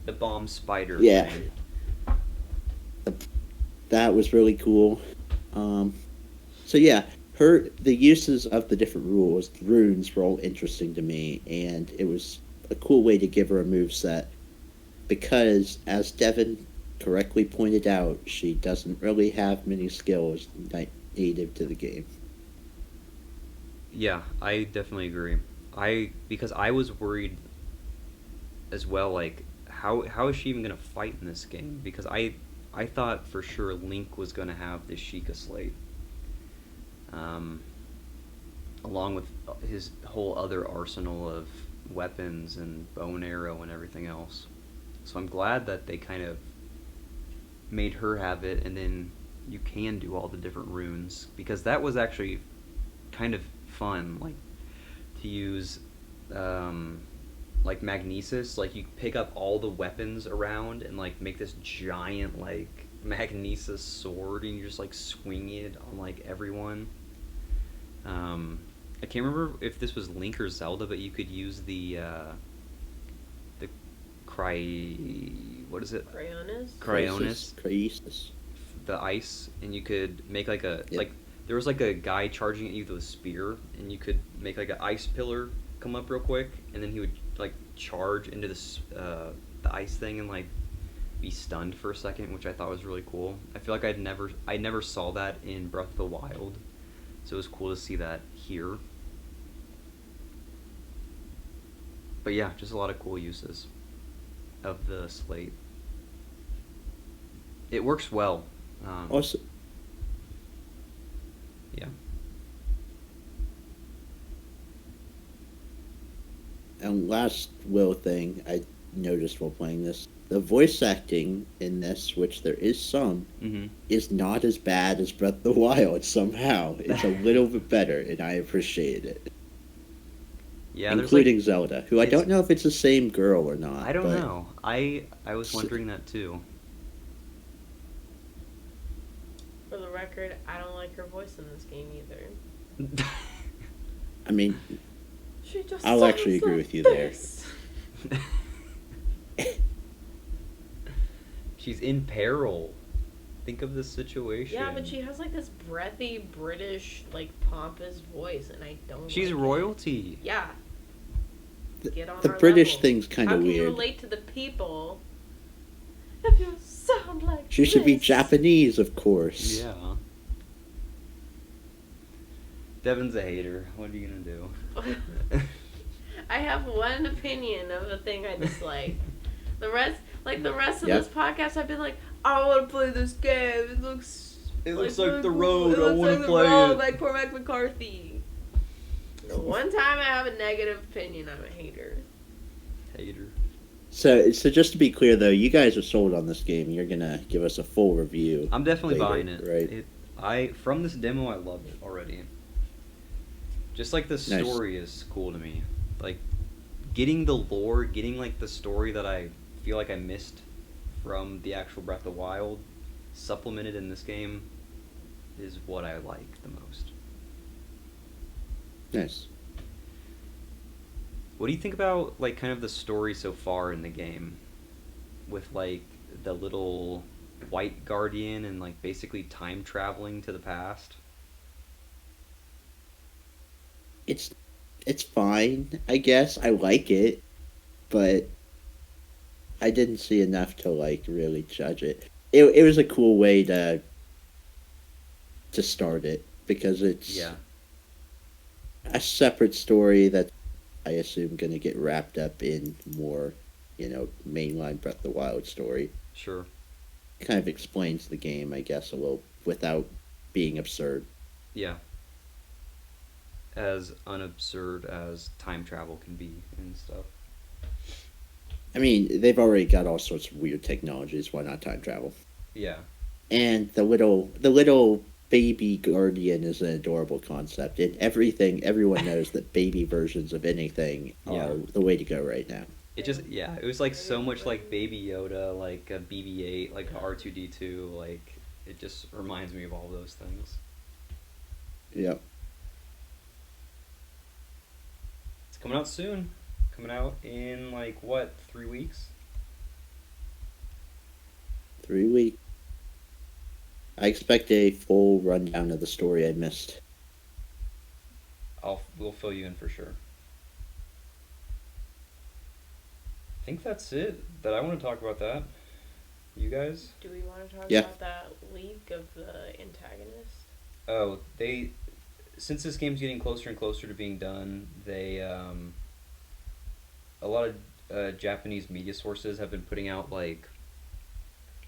The bomb spider. Yeah. thing. That was really cool. So yeah, the uses of the different runes were all interesting to me, and it was a cool way to give her a move set. Because, as Devin correctly pointed out, she doesn't really have many skills native to the game. Yeah, I definitely agree. Because I was worried as well, like how is she even gonna fight in this game? Because I thought for sure Link was gonna have the Sheikah Slate, um, along with his whole other arsenal of weapons and bow and arrow and everything else. So I'm glad that they kind of made her have it, and then you can do all the different runes, because that was actually kind of fun, like to use like magnesis, like you pick up all the weapons around and like make this giant like magnesis sword, and you just like swing it on like everyone. I can't remember if this was Link or Zelda, but you could use the what is it? Cryonis? The ice, and you could make like a Yep. like there was like a guy charging at you with a spear, and you could make like an ice pillar come up real quick, and then he would like charge into this the ice thing and like be stunned for a second, which I thought was really cool. I feel like I never saw that in Breath of the Wild, so it was cool to see that here. But yeah, just a lot of cool uses of the slate. It works well. Also, Yeah. and last little thing I noticed while playing this, the voice acting in this, which there is some, Mm-hmm. is not as bad as Breath of the Wild somehow. It's a little bit better, and I appreciate it. Yeah, there's Including like, Zelda, who I it's- don't know if it's the same girl or not. I don't but know. I was wondering that too. For the record, I don't like her voice in this game either. I mean, She just I'll actually sounds agree like with you there. this. She's in peril. Think of the situation. Yeah, but she has like this breathy British, like pompous voice, and I don't. She's like it. royalty. Yeah. Get on the our British level. thing's kind How of can you weird. relate to the people if you sound like She should be this? Japanese, of course. Yeah. Devin's a hater. What are you gonna do? I have one opinion of a thing I dislike. The rest of Yep. this podcast, I've been like, I want to play this game. It looks looks really like The cool. Road. It I looks wanna like The play Road it." by Cormac McCarthy. The one time I have a negative opinion, I'm a hater. Hater. So just to be clear, though, you guys are sold on this game. You're gonna give us a full review. I'm definitely later, buying it. right? From this demo, I love it already. Just like the Nice. story is cool to me. Like getting the lore, getting like the story that I feel like I missed from the actual Breath of the Wild, supplemented in this game, is what I like the most. Nice. What do you think about like kind of the story so far in the game, with like the little white guardian and like basically time traveling to the past? It's fine, I guess. I like it, but I didn't see enough to like really judge it. It was a cool way to start it because it's Yeah. a separate story that I assume going to get wrapped up in more, mainline Breath of the Wild story. Sure. Kind of explains the game, I guess, a little without being absurd. Yeah. As unabsurd as time travel can be and stuff. I mean, they've already got all sorts of weird technologies. Why not time travel? Yeah. And the little baby guardian is an adorable concept. In everything, everyone knows that baby versions of anything Yeah. are the way to go right now. It was like so much like Baby Yoda, like a BB-8, like a R2-D2, like it just reminds me of all those things. Yep. It's coming out soon. Coming out in like what, 3 weeks? 3 weeks. I expect a full rundown of the story I missed. We'll fill you in for sure. I think that's it that I want to talk about that. You guys? Do we want to talk Yeah. about that leak of the antagonist? Oh, since this game's getting closer and closer to being done, a lot of Japanese media sources have been putting out like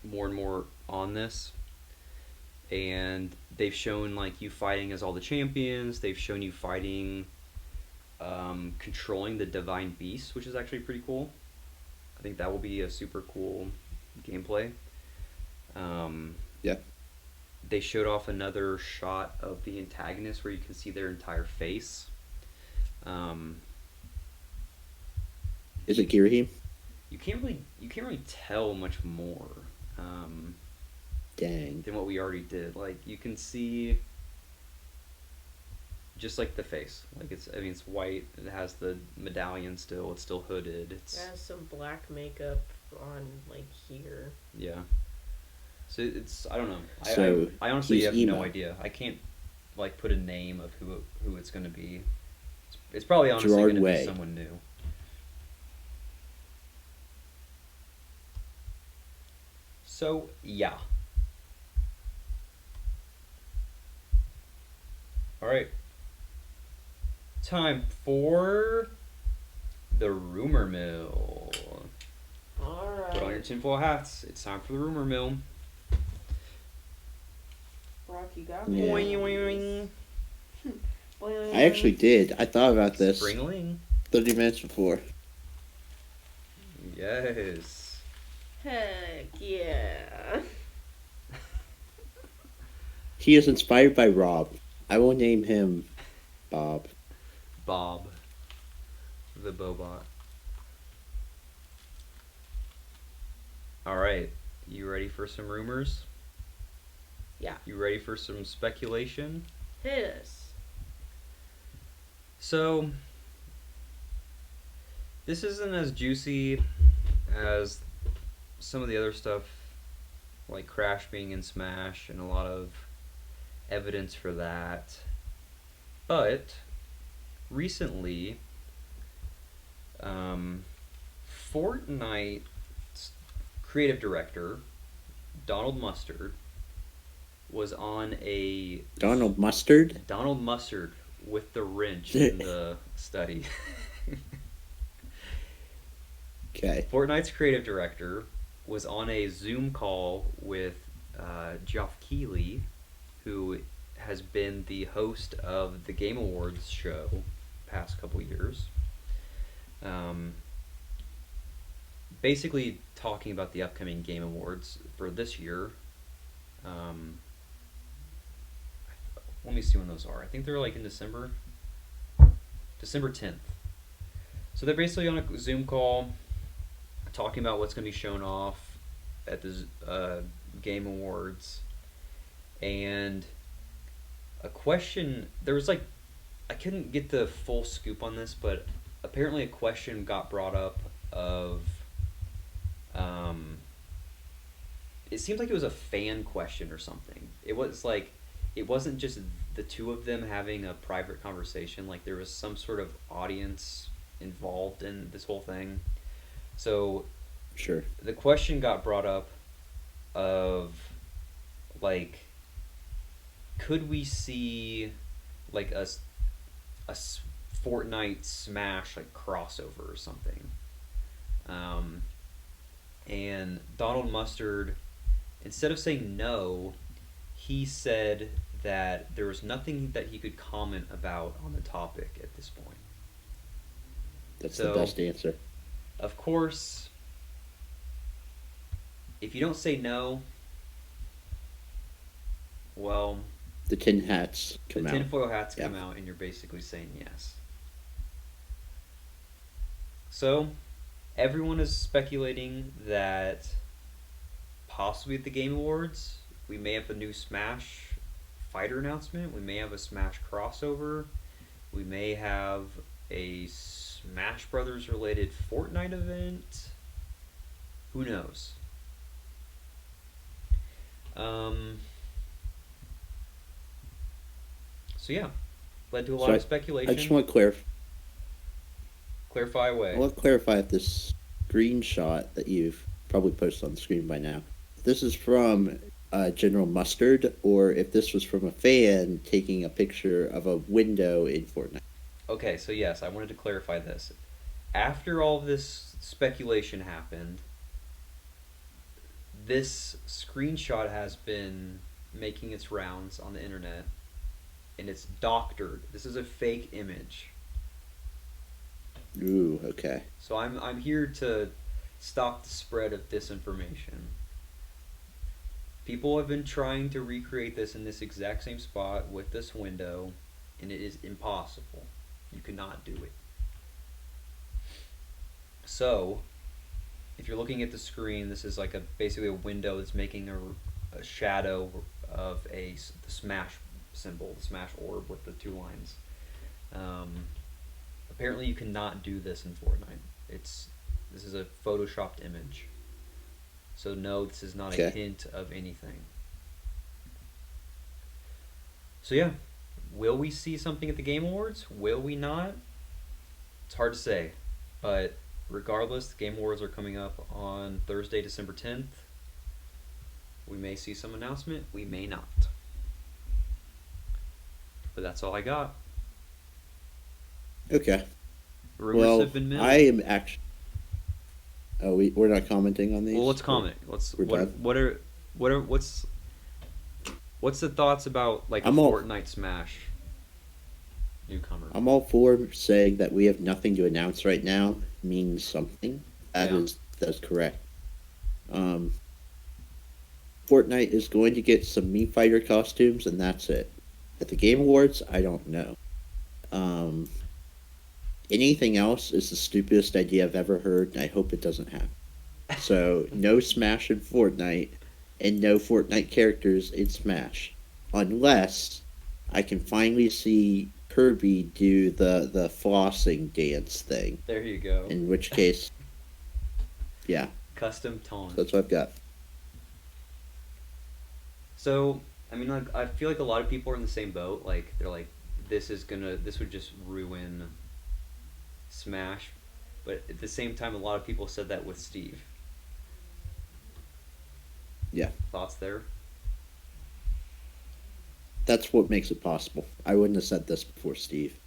more and more on this, and they've shown like you fighting as all the champions. They've shown you fighting, controlling the divine beast, which is actually pretty cool. I think that will be a super cool gameplay. Yeah. They showed off another shot of the antagonist where you can see their entire face. Is it Girahim? You can't really tell much more Dang. than what we already did. Like you can see just like the face. Like it's white. It has the medallion still. It's still hooded. It has some black makeup on, like, here. Yeah. So I don't know. So I honestly he's have emo. no idea. I can't like put a name of who it's going to be. It's probably honestly Gerard going to be Way. someone new. So yeah. All right. Time for the rumor mill. Alright. Put on your tinfoil hats. It's time for the rumor mill. Brock, you got Yeah. me. Boing, Boing. I actually did. I thought about this Springling. 30 minutes before. Yes. Heck yeah. He is inspired by Rob. I will name him Bob. Bob. The Bobot. Alright. You ready for some rumors? Yeah. You ready for some speculation? Hit us. So, this isn't as juicy as some of the other stuff, like Crash being in Smash and a lot of evidence for that. But, recently, Fortnite's creative director, Donald Mustard, was on a... Donald Mustard? Donald Mustard with the wrench in the study. Okay. Fortnite's creative director was on a Zoom call with Geoff Keighley, who has been the host of the Game Awards show past couple years. Basically talking about the upcoming Game Awards for this year. Let me see when those are. I think they're like in December 10th. So they're basically on a Zoom call talking about what's going to be shown off at the Game Awards. And a question, there was like, I couldn't get the full scoop on this, but apparently a question got brought up of, it seems like it was a fan question or something. It was like, it wasn't just the two of them having a private conversation, like there was some sort of audience involved in this whole thing. So Sure. the question got brought up of like, could we see like a Fortnite Smash like crossover or something? And Donald Mustard, instead of saying no, he said that there was nothing that he could comment about on the topic at this point. That's So- the best answer. Of course, if you don't say no, well, The tin hats come the out. tinfoil hats come Yeah. out and you're basically saying yes. So, everyone is speculating that possibly at the Game Awards, we may have a new Smash fighter announcement, we may have a Smash crossover, we may have a Smash Brothers related Fortnite event. Who knows? So yeah, led to a lot So of speculation. I just want to clarify. Clarify away. I want to clarify if this screenshot that you've probably posted on the screen by now this is from General Mustard or if this was from a fan taking a picture of a window in Fortnite. Okay, so yes, I wanted to clarify this. After all this speculation happened, this screenshot has been making its rounds on the internet, and it's doctored. This is a fake image. Ooh, okay. So I'm here to stop the spread of disinformation. People have been trying to recreate this in this exact same spot with this window, and it is impossible. You cannot do it. So, if you're looking at the screen, this is like basically a window that's making a shadow of the smash symbol, the smash orb with the two lines. Apparently, you cannot do this in Fortnite. This is a photoshopped image. So no, this is not a hint of anything. So yeah, will we see something at the Game Awards? Will we not? It's hard to say, but regardless, the Game Awards are coming up on Thursday, December 10th. We may see some announcement, we may not. But that's all I got. Okay. Rumors have been milled. I am actually. Oh, we're not commenting on these. Well, let's comment. What's the thoughts about like Fortnite Smash newcomer? I'm all for saying that we have nothing to announce right now means something. That's correct. Fortnite is going to get some Mii Fighter costumes, and that's it. At the Game Awards, I don't know. Anything else is the stupidest idea I've ever heard, and I hope it doesn't happen. So, no Smash in Fortnite, and no Fortnite characters in Smash. Unless I can finally see Kirby do the flossing dance thing. There you go. In which case, yeah. Custom taunt. That's what I've got. So, I mean, like, I feel like a lot of people are in the same boat. Like, they're like, this would just ruin Smash. But at the same time, a lot of people said that with Steve. Yeah. Thoughts there? That's what makes it possible. I wouldn't have said this before Steve.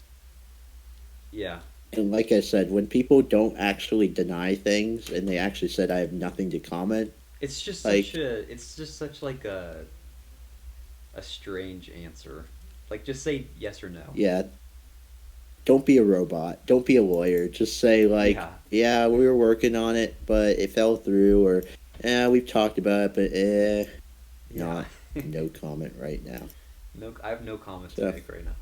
Yeah. And like I said, when people don't actually deny things and they actually said I have nothing to comment, it's just such like a strange answer. Like, just say yes or no. Yeah. Don't be a robot. Don't be a lawyer. Just say like, yeah, we were working on it, but it fell through, or we've talked about it, but not. No comment right now. No, I have no comments to make right now.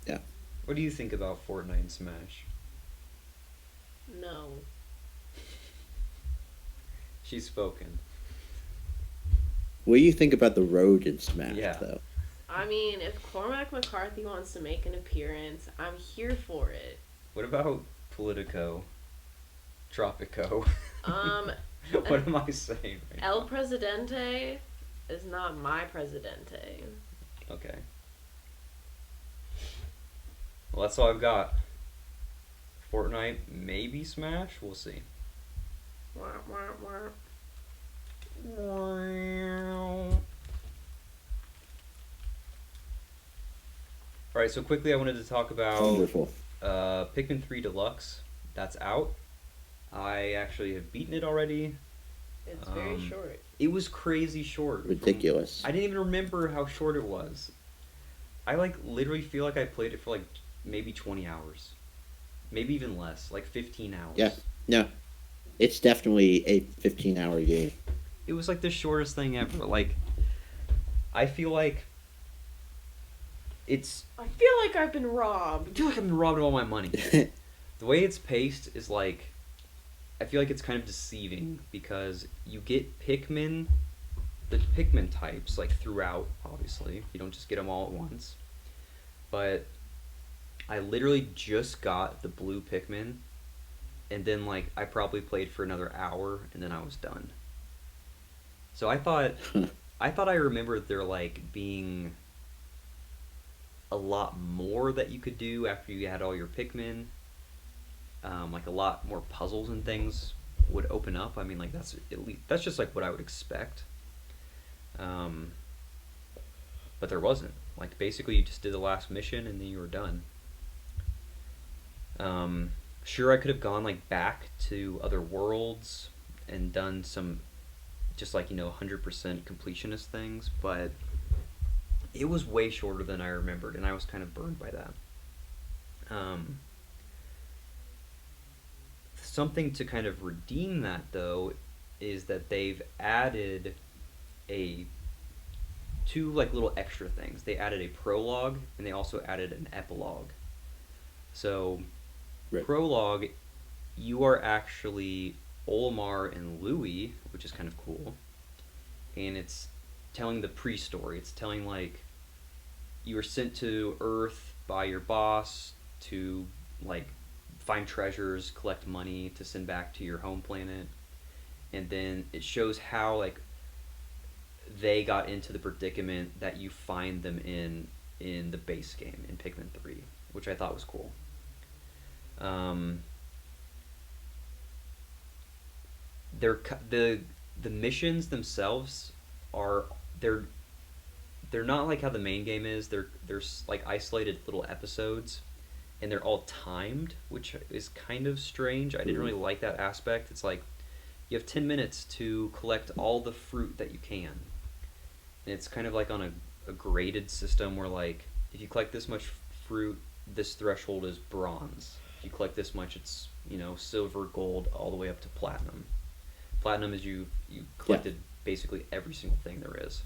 Yeah. What do you think about Fortnite and Smash? No. She's spoken. What do you think about the road in Smash, though? I mean, if Cormac McCarthy wants to make an appearance, I'm here for it. What about Politico? Tropico? What am I saying right El Presidente is not my Presidente. Okay. Well, that's all I've got. Fortnite, maybe Smash? We'll see. Wah, wah, wah. Alright, so quickly I wanted to talk about Wonderful. Pikmin 3 Deluxe. That's out. I actually have beaten it already. It's very short. It was crazy short. Ridiculous. I didn't even remember how short it was. I literally feel like I played it for like maybe 20 hours. Maybe even less, like 15 hours. Yeah, no. It's definitely a 15-hour game. It was like the shortest thing ever. Like, I feel like I've been robbed. I feel like I've been robbed of all my money. The way it's paced is like, I feel like it's kind of deceiving because you get the Pikmin types like throughout, obviously. You don't just get them all at once. But I literally just got the blue Pikmin, and then like I probably played for another hour, and then I was done. So I thought I remembered there like being a lot more that you could do after you had all your Pikmin. Like a lot more puzzles and things. would open up. I mean, like that's at least that's just like what I would expect. Um, but there wasn't. Like basically, you just did the last mission and then you were done. Sure, I could have gone like back to other worlds and done some just like 100% completionist things, but it was way shorter than I remembered, and I was kind of burned by that. Something to kind of redeem that though is that they've added a two like little extra things. They added a prologue and they also added an epilogue. So Right. prologue, you are actually Olmar and Louis, which is kind of cool. And it's telling the pre-story. It's telling like you were sent to Earth by your boss to like find treasures, collect money to send back to your home planet. And then it shows how like they got into the predicament that you find them in the base game in Pikmin 3, which I thought was cool. The missions themselves are they're not like how the main game is. They're like isolated little episodes, and they're all timed, which is kind of strange. I didn't really like that aspect. It's like you have 10 minutes to collect all the fruit that you can, and it's kind of like on a graded system where like if you collect this much fruit, this threshold is bronze. If you collect this much, it's silver, gold, all the way up to platinum. Platinum is you collected basically every single thing there is.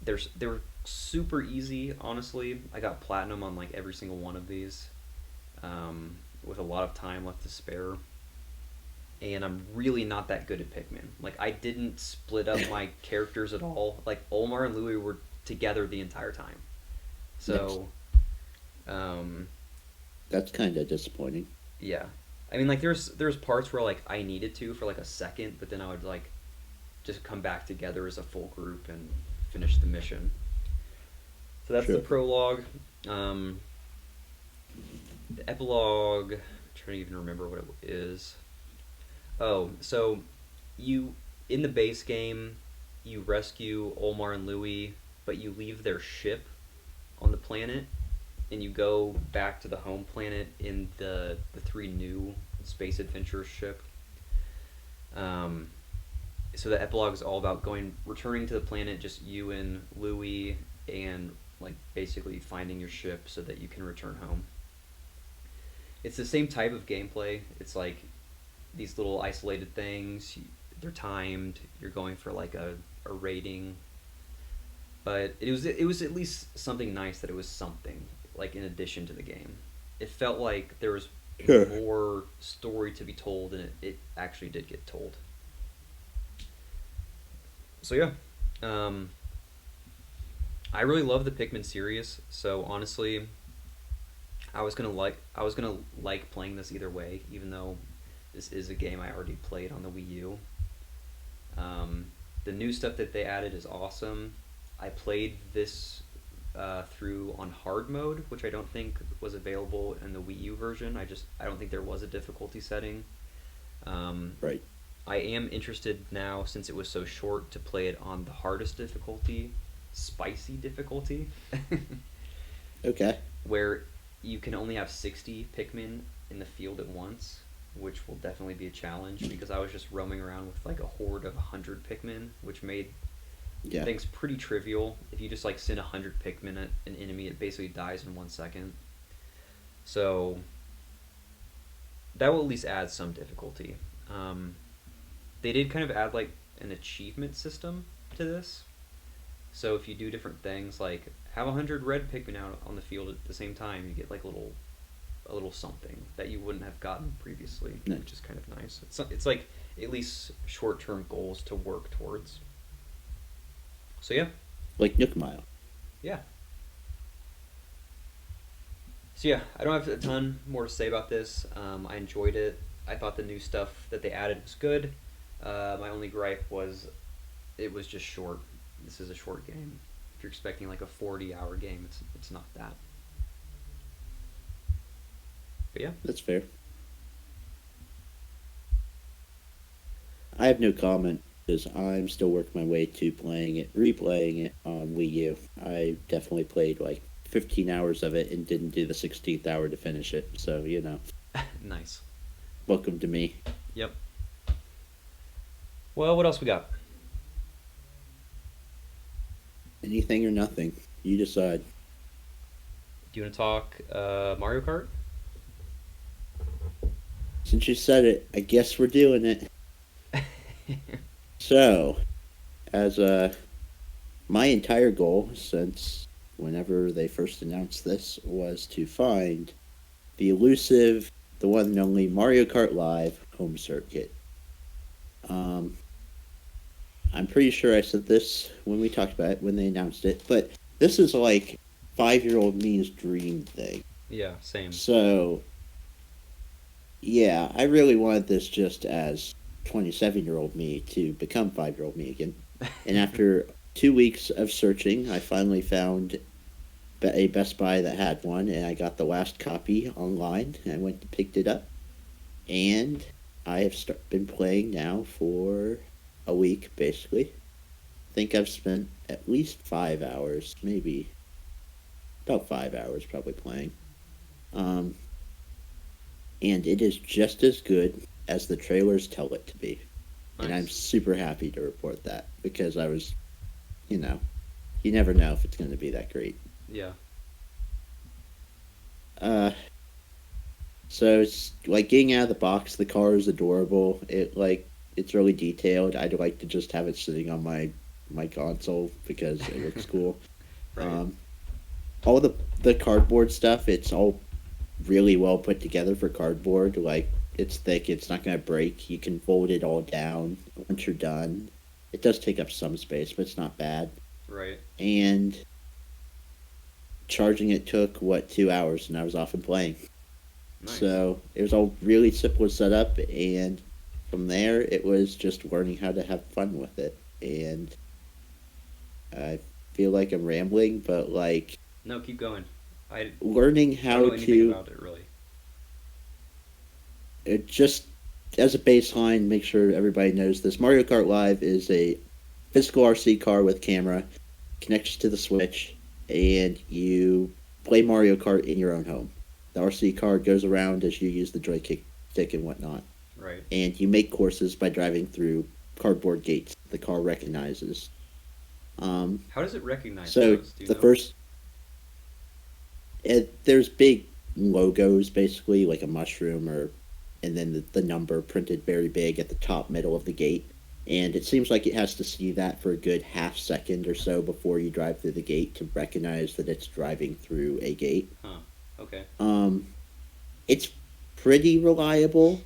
They were super easy, honestly. I got platinum on like every single one of these, with a lot of time left to spare. And I'm really not that good at Pikmin. Like I didn't split up my characters at all. Like Olmar and Louis were together the entire time. So, that's kind of disappointing. yeah. I mean, like there's parts where like I needed to for like a second, but then I would like just come back together as a full group and finish the mission. So that's the prologue. The epilogue, I'm trying to even remember what it is. Oh, so you in the base game you rescue Olmar and Louis, but you leave their ship on the planet, and you go back to the home planet in the 3 new space adventure ship. So the epilogue is all about returning to the planet, just you and Louis, and like basically finding your ship so that you can return home. It's the same type of gameplay. It's like these little isolated things. They're timed. You're going for like a rating. But it was at least something nice that it was something like in addition to the game. It felt like there was more story to be told, and it actually did get told. So yeah, I really love the Pikmin series. So honestly, I was gonna like playing this either way, even though this is a game I already played on the Wii U. The new stuff that they added is awesome. I played this through on hard mode, which I don't think was available in the Wii U version. I don't think there was a difficulty setting. Right. I am interested now, since it was so short, to play it on the hardest difficulty, spicy difficulty. Okay. Where you can only have 60 Pikmin in the field at once, which will definitely be a challenge, because I was just roaming around with like a horde of 100 Pikmin, which made things pretty trivial. If you just like send 100 Pikmin at an enemy, it basically dies in 1 second. So that will at least add some difficulty. They did kind of add like an achievement system to this. So if you do different things, like have 100 red Pikmin out on the field at the same time, you get like a little something that you wouldn't have gotten previously, which is kind of nice. It's like at least short-term goals to work towards. So yeah. Like Nook Mile. Yeah. So yeah, I don't have a ton more to say about this. I enjoyed it. I thought the new stuff that they added was good. My only gripe was it was just short. This is a short game. If you're expecting like a 40-hour game, it's not that. But yeah. That's fair. I have no comment because I'm still working my way to replaying it on Wii U. I definitely played like 15 hours of it and didn't do the 16th hour to finish it. So, Nice. welcome to me. Yep. Well, what else we got? Anything or nothing. You decide. Do you want to talk Mario Kart? Since you said it, I guess we're doing it. So, as my entire goal since whenever they first announced this was to find the elusive, the one and only Mario Kart Live home circuit. I'm pretty sure I said this when we talked about it, when they announced it, but this is like 5-year-old me's dream thing. Yeah, same. So, yeah, I really wanted this just as 27-year-old me to become 5-year-old me again. And after 2 weeks of searching, I finally found a Best Buy that had one, and I got the last copy online. And I went and picked it up, and I have been playing now for a week, basically. I think I've spent at least 5 hours, maybe about 5 hours probably playing. And it is just as good as the trailers tell it to be. Nice. And I'm super happy to report that because I was, you never know if it's going to be that great. Yeah. So it's like getting out of the box. The car is adorable. It's really detailed. I'd like to just have it sitting on my console because it looks cool. Right. All the cardboard stuff, it's all really well put together for cardboard. Like, it's thick, it's not going to break. You can fold it all down once you're done. It does take up some space, but it's not bad. Right. And charging it took, 2 hours, and I was off and playing. Nice. So it was all really simple to set up, and from there, it was just learning how to have fun with it. And I feel like I'm rambling, but No, keep going. I learning don't how know anything about it, really. it just as a baseline, make sure everybody knows this. Mario Kart Live is a physical RC car with camera, connects to the Switch, and you play Mario Kart in your own home. The RC car goes around as you use the joystick and whatnot. Right. And you make courses by driving through cardboard gates the car recognizes. How does it recognize So those? Do you the know? first, there's big logos, basically like a mushroom, and then the number printed very big at the top middle of the gate. And it seems like it has to see that for a good half second or so before you drive through the gate to recognize that it's driving through a gate. Huh. Okay. It's pretty reliable.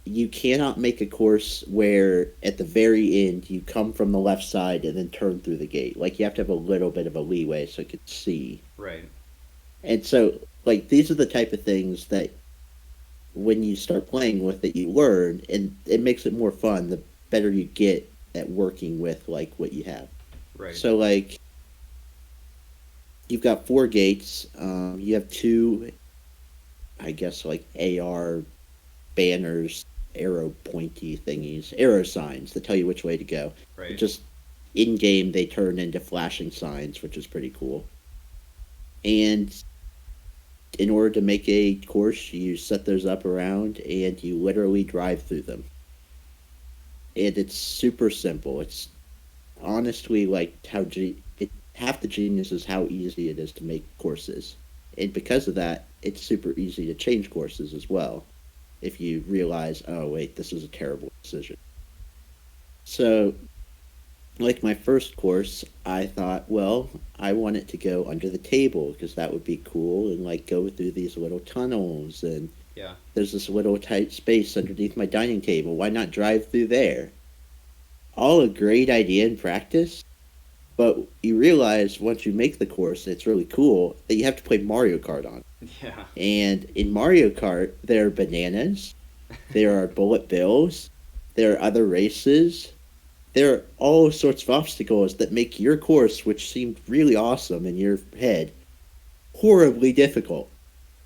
You cannot make a course where at the very end you come from the left side and then turn through the gate. Like, you have to have a little bit of a leeway so it can see. Right. And so, these are the type of things that when you start playing with it, you learn, and it makes it more fun the better you get at working with, what you have. Right. So, you've got 4 gates. You have 2, I guess, AR banners, arrow pointy thingies, arrow signs that tell you which way to go. Right. Just in-game, they turn into flashing signs, which is pretty cool. And in order to make a course, you set those up around, and you literally drive through them. And it's super simple. It's honestly half the genius is how easy it is to make courses. And because of that, it's super easy to change courses as well. If you realize, oh wait, this is a terrible decision. So, my first course, I thought, well, I want it to go under the table because that would be cool, and go through these little tunnels, and Yeah. there's this little tight space underneath my dining table. Why not drive through there? All a great idea in practice, but you realize once you make the course, it's really cool, that you have to play Mario Kart on. Yeah. And in Mario Kart, there are bananas, there are bullet bills, there are other races, there are all sorts of obstacles that make your course, which seemed really awesome in your head, horribly difficult.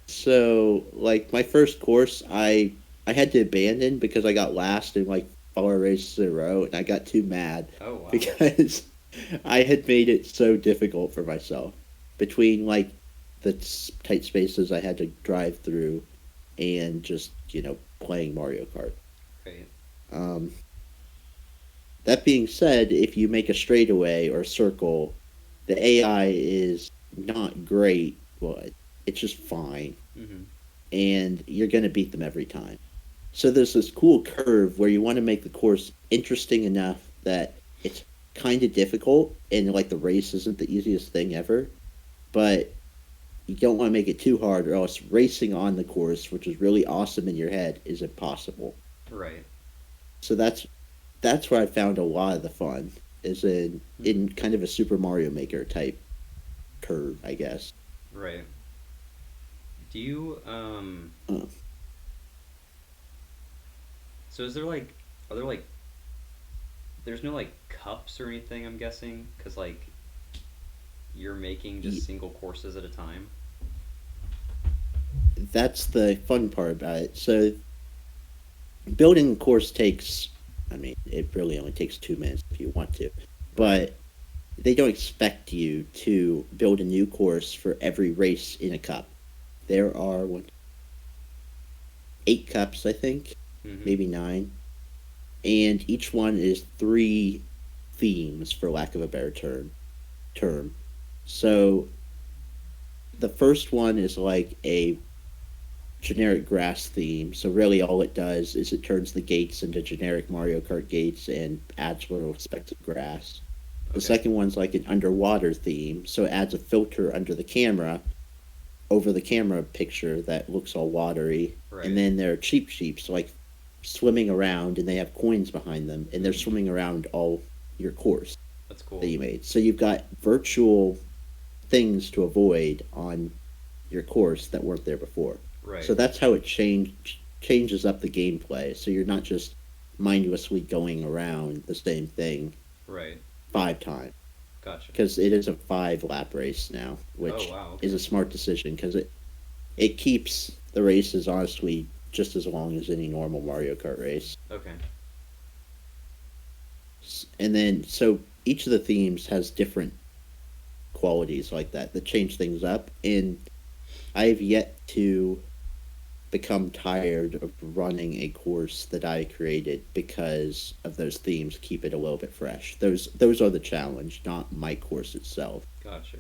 So, my first course, I had to abandon because I got last in, 4 races in a row, and I got too mad Oh wow. because I had made it so difficult for myself between like the tight spaces I had to drive through and just playing Mario Kart. Right. Um, that being said, if you make a straightaway or a circle, the AI is not great, but it's just fine, Mm-hmm. and you're going to beat them every time. So there's this cool curve where you want to make the course interesting enough that it's kind of difficult, and like the race isn't the easiest thing ever, but you don't want to make it too hard, or else racing on the course, which is really awesome in your head, is impossible. Right. So that's where I found a lot of the fun, is in kind of a Super Mario Maker type curve, I guess. Right. Do you Uh, So is there like, are there like, there's no like cups or anything, I'm guessing, because like you're making just y- single courses at a time. that's the fun part about it. So building a course takes, I mean, it really only takes 2 minutes if you want to, Right. but they don't expect you to build a new course for every race in a cup. There are 8 cups, I think, Mm-hmm. maybe 9, and each one is 3 themes, for lack of a better term. So the first one is like a generic grass theme. So really, all it does is it turns the gates into generic Mario Kart gates and adds little specks of grass. The Okay. second one's like an underwater theme, so it adds a filter under the camera over the camera picture that looks all watery. And Right. then there are cheap sheeps, like swimming around, and they have coins behind them, and they're Mm-hmm. swimming around all your course That's that cool. you made. So you've got virtual things to avoid on your course that weren't there before. Right. So that's how it changes up the gameplay. So you're not just mindlessly going around the same thing Right. 5 times, Gotcha. because it is a 5 lap race now, Oh which wow. is Okay. a smart decision because it keeps the races honestly just as long as any normal Mario Kart race. Okay. And then so each of the themes has different qualities like that change things up, and I've yet to become tired of running a course that I created because of those themes keep it a little bit fresh. Those are the challenge, not my course itself. Gotcha.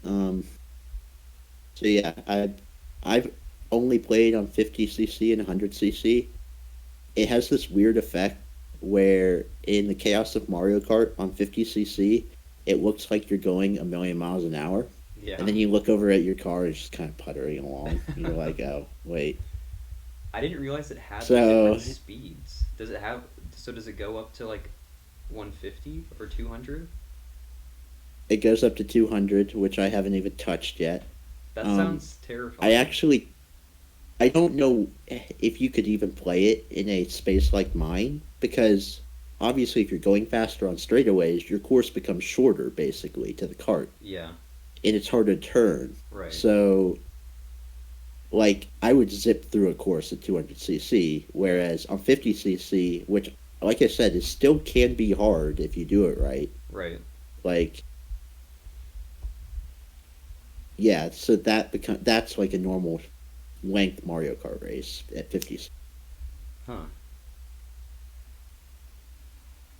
Um, so yeah, I've only played on 50cc and 100cc. It has this weird effect where in the chaos of Mario Kart on 50cc, it looks like you're going a million miles an hour. Yeah. And then you look over at your car and it's just kind of puttering along. And you're like, oh, wait. I didn't realize it had like So different speeds. Does it have? So does it go up to like 150 or 200? it goes up to 200, which I haven't even touched yet. That Um, sounds I terrifying. actually, I don't know if you could even play it in a space like mine, because obviously if you're going faster on straightaways, your course becomes shorter, basically, to the cart, Yeah. and it's harder to turn. Right. So, like, I would zip through a course at 200cc, whereas on 50cc, which, like I said, it still can be hard if you do it right. Right. Like, yeah, so that's like a normal length Mario Kart race at 50. Huh.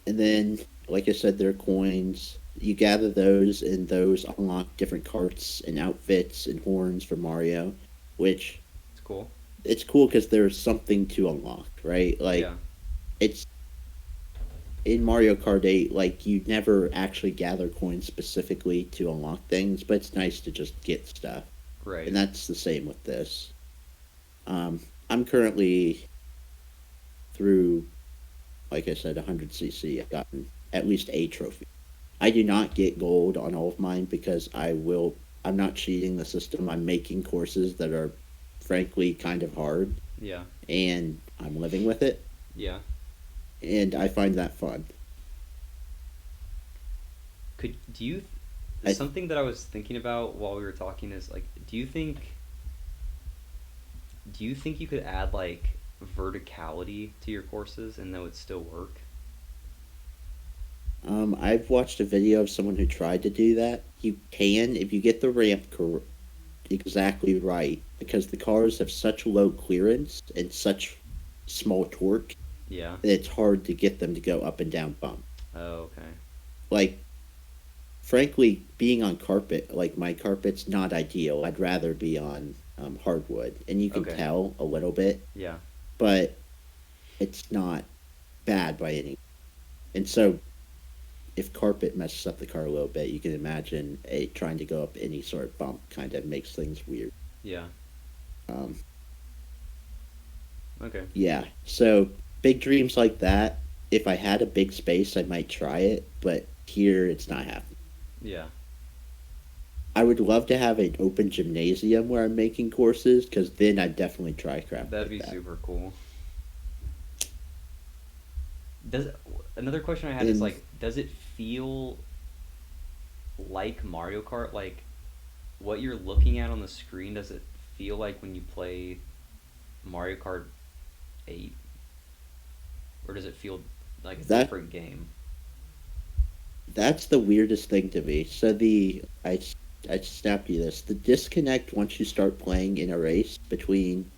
And then, like I said, there are coins. You gather those, and those unlock different carts and outfits and horns for Mario, which It's cool. it's cool because there's something to unlock, right? Like, Yeah. it's in Mario Kart 8, like, you never actually gather coins specifically to unlock things, but it's nice to just get stuff. Right. And that's the same with this. I'm currently through, like I said, 100cc. I've gotten at least a trophy. I do not get gold on all of mine because I'm not cheating the system. I'm making courses that are frankly kind of hard, Yeah. and I'm living with it, Yeah. and I find that fun. Could do you I, something that I was thinking about while we were talking is like do you think you could add like verticality to your courses and that would still work? I've watched a video of someone who tried to do that. You can, if you get the ramp exactly right, because the cars have such low clearance and such small torque Yeah. that it's hard to get them to go up and down bump. Oh, okay. Like, frankly, being on carpet, like my carpet's not ideal. I'd rather be on hardwood, and you can Okay. tell a little bit, Yeah. but it's not bad by any. And so, if carpet messes up the car a little bit, you can imagine trying to go up any sort of bump kind of makes things weird. Yeah. Um, Okay. yeah, so big dreams like that. If I had a big space, I might try it, but here it's not happening. Yeah. I would love to have an open gymnasium where I'm making courses, because then I'd definitely try crap That'd like be that. super cool. Does Another question I had is And like, does it feel like Mario Kart? Like, what you're looking at on the screen, does it feel like when you play Mario Kart 8? Or does it feel like a that different game? that's the weirdest thing to me. So I snapped you this. The disconnect once you start playing in a race between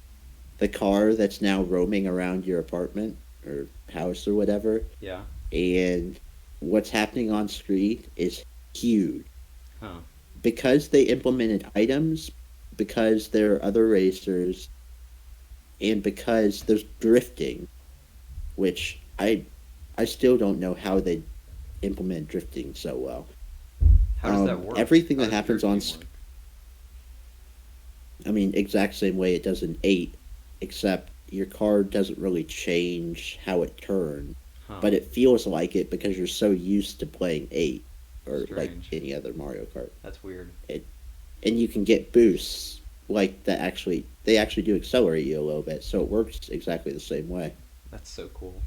the car that's now roaming around your apartment or house or whatever Yeah. and what's happening on screen is huge. Huh. Because they implemented items, because there are other racers, and because there's drifting, which I still don't know how they implement drifting so well. How does that work? Everything How that does happens on, drifting work? I mean, exact same way it does in 8, except your car doesn't really change how it turns, Huh. but it feels like it because you're so used to playing 8 or like Strange. any other Mario Kart. That's weird. And you can get boosts like that they actually do accelerate you a little bit, so it works exactly the same way. That's so cool.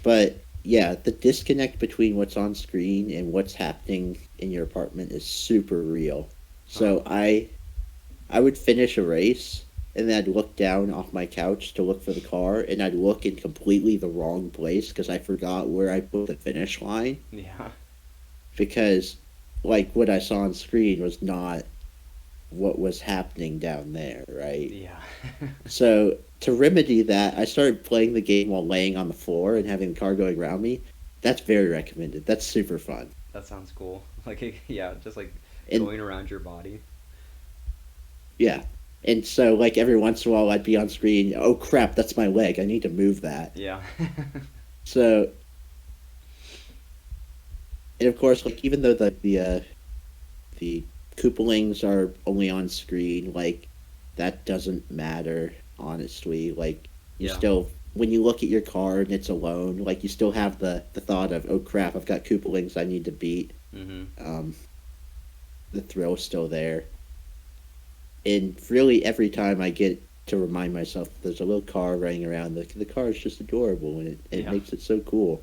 But yeah, the disconnect between what's on screen and what's happening in your apartment is super real. So I would finish a race and then I'd look down off my couch to look for the car, and I'd look in completely the wrong place because I forgot where I put the finish line, Yeah. because like what I saw on screen was not what was happening down there, right? Yeah. So to remedy that, I started playing the game while laying on the floor and having the car going around me. That's very recommended. That's super fun. That sounds cool. Like, yeah, just like And going around your body. yeah. And so like every once in a while I'd be on screen, oh crap, that's my leg. I need to move that. Yeah. So, and of course, like even though the Koopalings are only on screen, like that doesn't matter, honestly. Like you Yeah. still, when you look at your car and it's alone, like you still have the thought of, oh crap, I've got Koopalings I need to beat. Mm-hmm. The thrill's still there. And really every time I get to remind myself that there's a little car running around, the car is just adorable, and it Yeah. makes it so cool.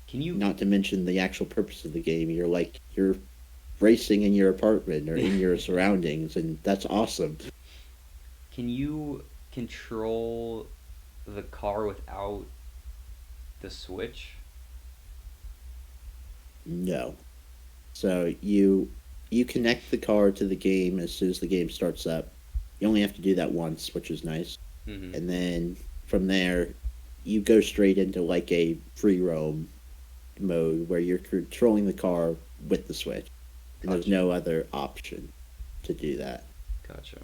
Can you Not to mention the actual purpose of the game. You're racing in your apartment or in your surroundings, and that's awesome. can you control the car without the Switch? No. So you connect the car to the game as soon as the game starts up. You only have to do that once, which is nice. Mm-hmm. And then from there, you go straight into like a free roam mode where you're controlling the car with the Switch. And there's Gotcha. no other option to do that. Gotcha.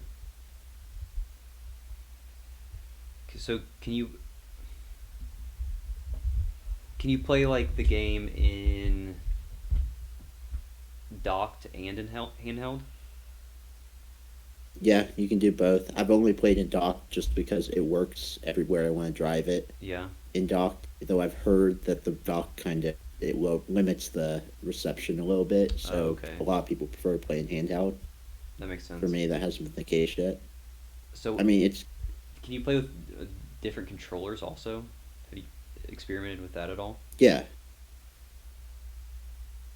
So can you play like the game in docked and in handheld? Yeah, you can do both. I've only played in dock just because it works everywhere I want to drive it. Yeah. In dock, though I've heard that the dock kind of limits the reception a little bit, so okay. a lot of people prefer playing handheld. That makes sense. For me, that hasn't been the case yet. So I mean, it's can you play with different controllers also? Have you experimented with that at all? yeah.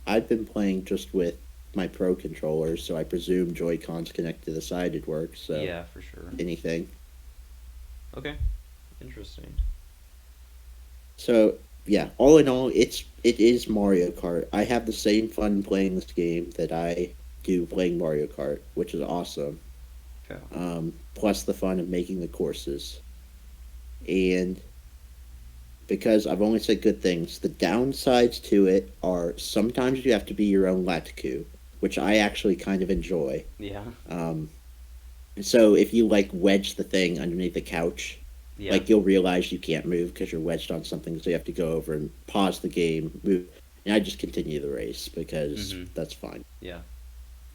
I've been playing just with my Pro controllers, so I presume Joy-Cons connect to the side it works. So Yeah, for sure. anything. Okay. Interesting. So yeah, all in all, it is Mario Kart. I have the same fun playing this game that I do playing Mario Kart, which is awesome. Okay. Plus the fun of making the courses, and because I've only said good things, the downsides to it are sometimes you have to be your own Latiku, which I actually kind of enjoy. Yeah. Um, so if you like wedge the thing underneath the couch, Yeah. like you'll realize you can't move because you're wedged on something, so you have to go over and pause the game, move, and I just continue the race because that's fine. Yeah.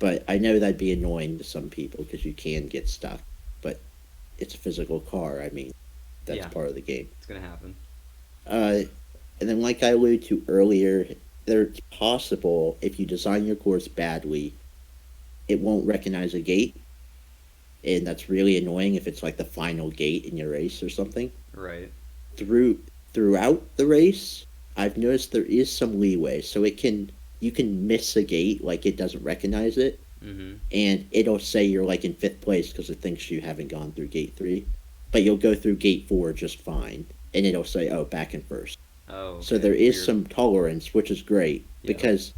But I know that'd be annoying to some people because you can get stuck. But it's a physical car. I mean, that's part of the game. It's gonna happen. And then, like I alluded to earlier, it's possible if you design your course badly, it won't recognize a gate, and that's really annoying if it's like the final gate in your race or something. Right. Throughout the race, I've noticed there is some leeway, so you can miss a gate, like it doesn't recognize it, and it'll say you're like in 5th place because it thinks you haven't gone through gate 3, but you'll go through gate 4 just fine, and it'll say, oh, back in 1st. Oh, okay. So there is some tolerance, which is great, because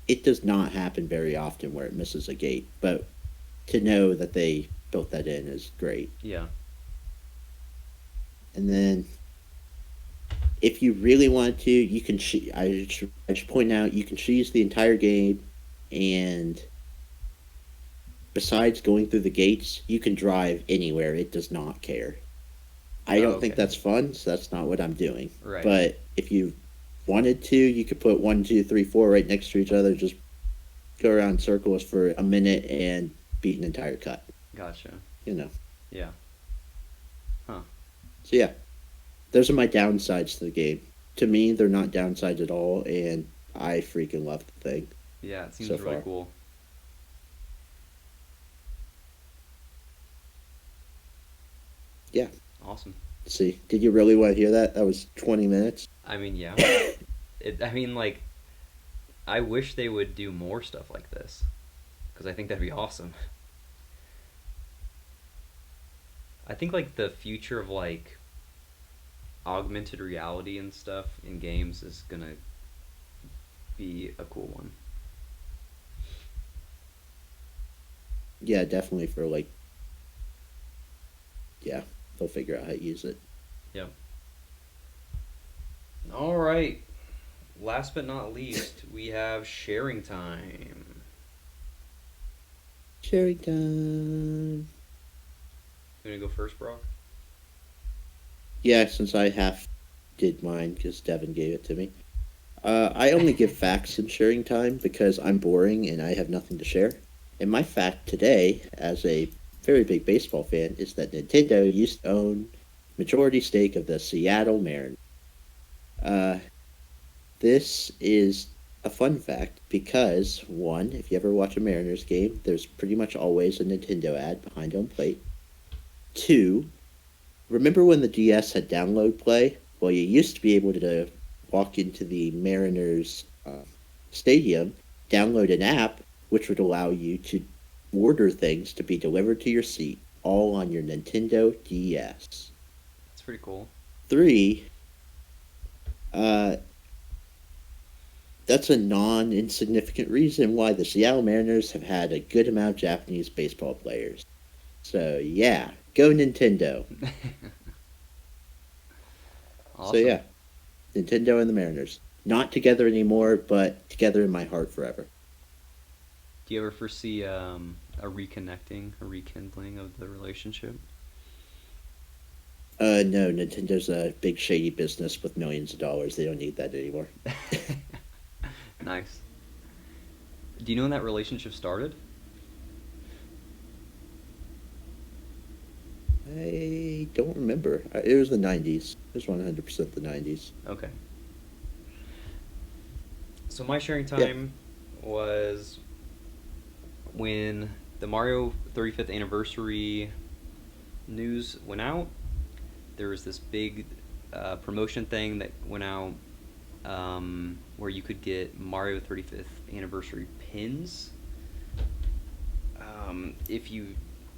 it does not happen very often where it misses a gate, but to know that they built that in is great. Yeah. And then, if you really want to, you can. I should point out you can cheese the entire game, and besides going through the gates, you can drive anywhere. It does not care. I don't think that's fun, so that's not what I'm doing. Right. But if you wanted to, you could put 1, 2, 3, 4 right next to each other. Just go around in circles for a minute and beat an entire cut. Gotcha. You know. Yeah. Huh. So yeah, those are my downsides to the game. To me, they're not downsides at all, and I freaking love the thing. Yeah, it seems so really far. cool. Yeah. Awesome. See, did you really want to hear that? That was 20 minutes. I mean, yeah. Like, I wish they would do more stuff like this, because I think that'd be awesome. I think, like, the future of, like, augmented reality and stuff in games is gonna be a cool one. Yeah, definitely for, like, yeah, they'll figure out how to use it. Yep. All right. Last but not least, we have sharing time. Sharing time. You want to go first, Brock? Yeah, since I did mine because Devin gave it to me. I only give facts in sharing time because I'm boring and I have nothing to share. And my fact today, as a very big baseball fan, is that Nintendo used to own majority stake of the Seattle Mariners. This is a fun fact because, one, if you ever watch a Mariners game, there's pretty much always a Nintendo ad behind home plate. 2, remember when the DS had download play? Well, you used to be able to walk into the Mariners stadium, download an app, which would allow you to order things to be delivered to your seat, all on your Nintendo DS. That's pretty cool. 3, that's a non-insignificant reason why the Seattle Mariners have had a good amount of Japanese baseball players. So, yeah, go Nintendo. Awesome. So, yeah, Nintendo and the Mariners. Not together anymore, but together in my heart forever. Do you ever foresee a rekindling of the relationship? No, Nintendo's a big shady business with millions of dollars. They don't need that anymore. Nice. Do you know when that relationship started? I don't remember. It was the 90s. It was 100% the 90s. Okay. So my sharing time was when the Mario 35th anniversary news went out. There was this big promotion thing that went out where you could get Mario 35th anniversary pins. If you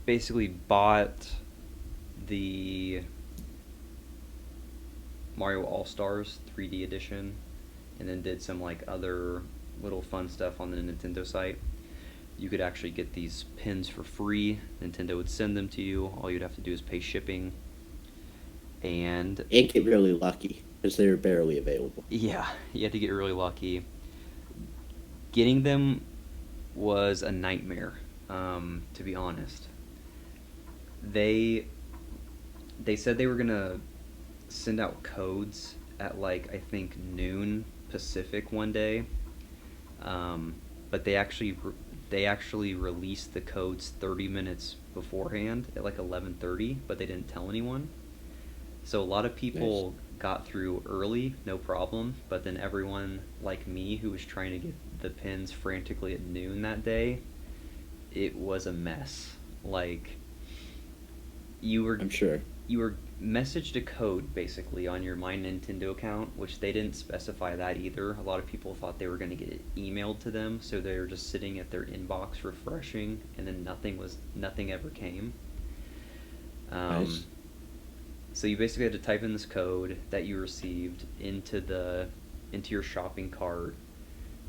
basically bought the Mario All-Stars 3D edition, and then did some like other little fun stuff on the Nintendo site. You could actually get these pins for free. Nintendo would send them to you. All you'd have to do is pay shipping. And get really lucky because they're barely available. yeah, you had to get really lucky. Getting them was a nightmare, to be honest. They said they were gonna send out codes at like I think noon Pacific one day, but they actually released the codes 30 minutes beforehand at like 11:30, but they didn't tell anyone. So a lot of people got through early, no problem, but then everyone like me who was trying to get the pins frantically at noon that day, it was a mess. Like, I'm sure. You were messaged a code basically on your My Nintendo account, which they didn't specify that either. A lot of people thought they were going to get it emailed to them, so they were just sitting at their inbox refreshing, and then nothing ever came. Nice. So you basically had to type in this code that you received into your shopping cart,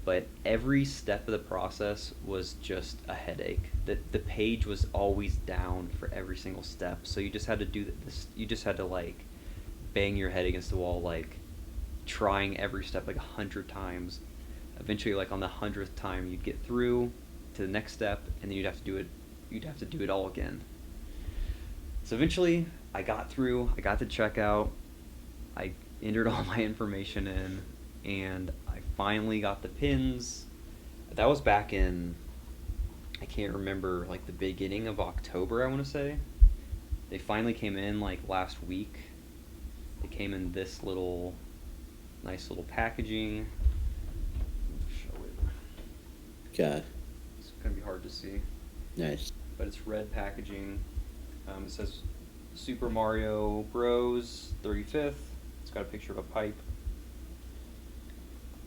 but every step of the process was just a headache. The page was always down for every single step, so you just had to do this. You just had to like bang your head against the wall, like trying every step like 100 times. Eventually, like on the 100th time, you'd get through to the next step, and then you'd have to do it. You'd have to do it all again. So eventually, I got through. I got to checkout. I entered all my information in, and I finally got the pins. That was back in, I can't remember, like the beginning of October, I want to say. They finally came in like last week. They came in this nice little packaging. Show it. Okay. It's gonna be hard to see. Nice. But it's red packaging. It says Super Mario Bros. 35th. It's got a picture of a pipe.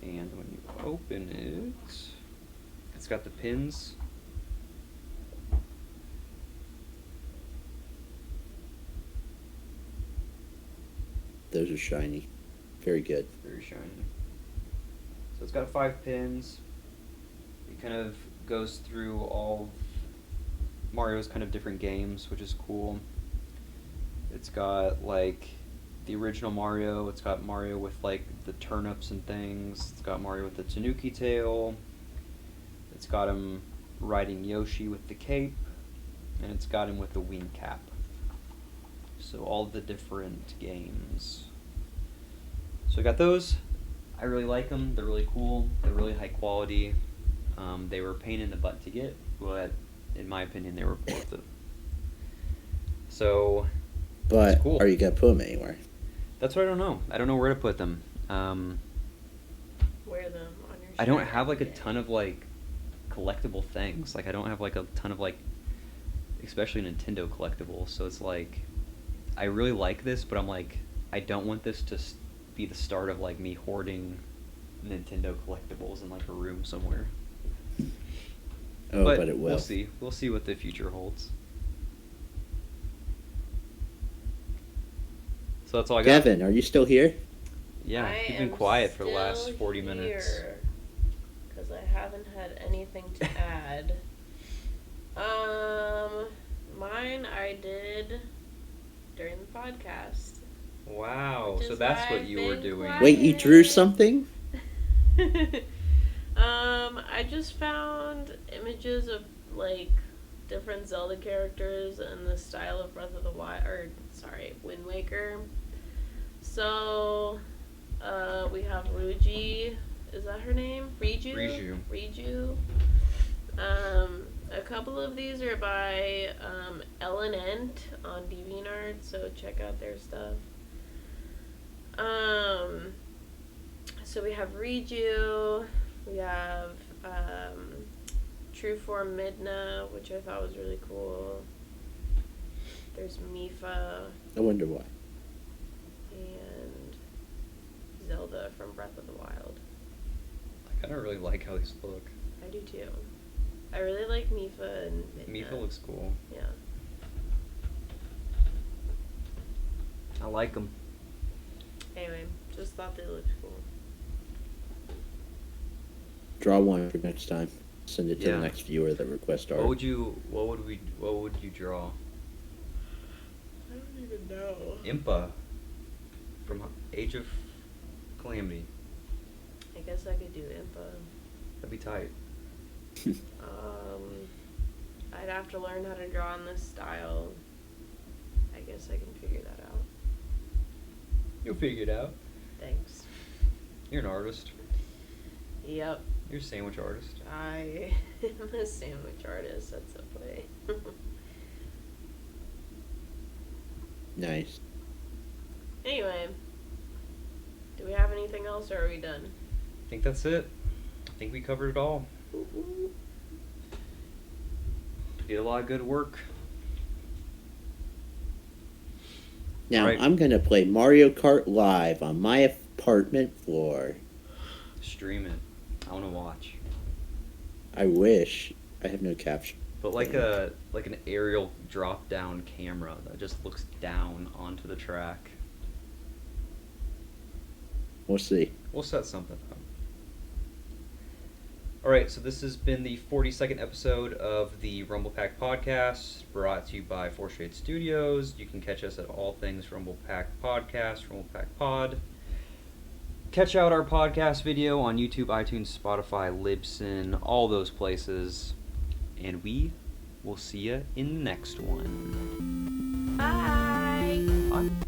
And when you open it, it's got the pins. Those are shiny. Very good. Very shiny. So it's got 5 pins. It kind of goes through all of Mario's kind of different games, which is cool. It's got like the original Mario. It's got Mario with like the turnips and things. It's got Mario with the Tanuki tail. It's got him riding Yoshi with the cape, and it's got him with the wing cap. So all the different games. So I got those. I really like them. They're really cool. They're really high quality. They were a pain in the butt to get, but in my opinion, they were worth it. So, but cool. Are you gonna put them anywhere? That's what I don't know. I don't know where to put them. Wear them on your shirt. I don't have like a ton of like collectible things. Like I don't have like a ton of like, especially Nintendo collectibles. So it's like, I really like this, but I'm like, I don't want this to be the start of like me hoarding Nintendo collectibles in like a room somewhere. Oh, but it will. We'll see. We'll see what the future holds. So that's all I got. Kevin, are you still here? Yeah, you've been quiet for the last 40 minutes. Because I haven't had anything to add. Mine I did during the podcast. Wow, so that's what you were doing. Quiet. Wait, you drew something? I just found images of like different Zelda characters in the style of Breath of the Wild, Wind Waker. So, we have Ruji. Is that her name? Riju. A couple of these are by Ellen Ent on DeviantArt, so check out their stuff. So we have Riju, we have True Form Midna, which I thought was really cool. There's Mifa. I wonder why. And Zelda from Breath of the Wild. I kind of really like how these look. I do too. I really like Mifa and Midna. Mifa looks cool. Yeah. I like them. Anyway, just thought they looked cool. Draw one for next time. Send it to Yeah. the next viewer that requests art. What would you draw? I don't even know. Impa from Age of Calamity. I guess I could do Impa. That'd be tight. I'd have to learn how to draw in this style. I guess I can figure that out. You'll figure it out. Thanks. You're an artist. Yep. You're a sandwich artist. I am a sandwich artist. That's a play. Nice. Anyway, do we have anything else, or are we done? I think that's it. I think we covered it all. Did a lot of good work. Now, Right. I'm going to play Mario Kart live on my apartment floor. Stream it. I want to watch. I wish. I have no caption. But like an aerial drop down camera that just looks down onto the track. We'll see. We'll set something up. Alright, so this has been the 42nd episode of the Rumble Pak Podcast, brought to you by Fourshade Studios. You can catch us at all things Rumble Pak Podcast, Rumble Pak Pod. Catch out our podcast video on YouTube, iTunes, Spotify, Libsyn, all those places. And we will see you in the next one. Bye. Bye.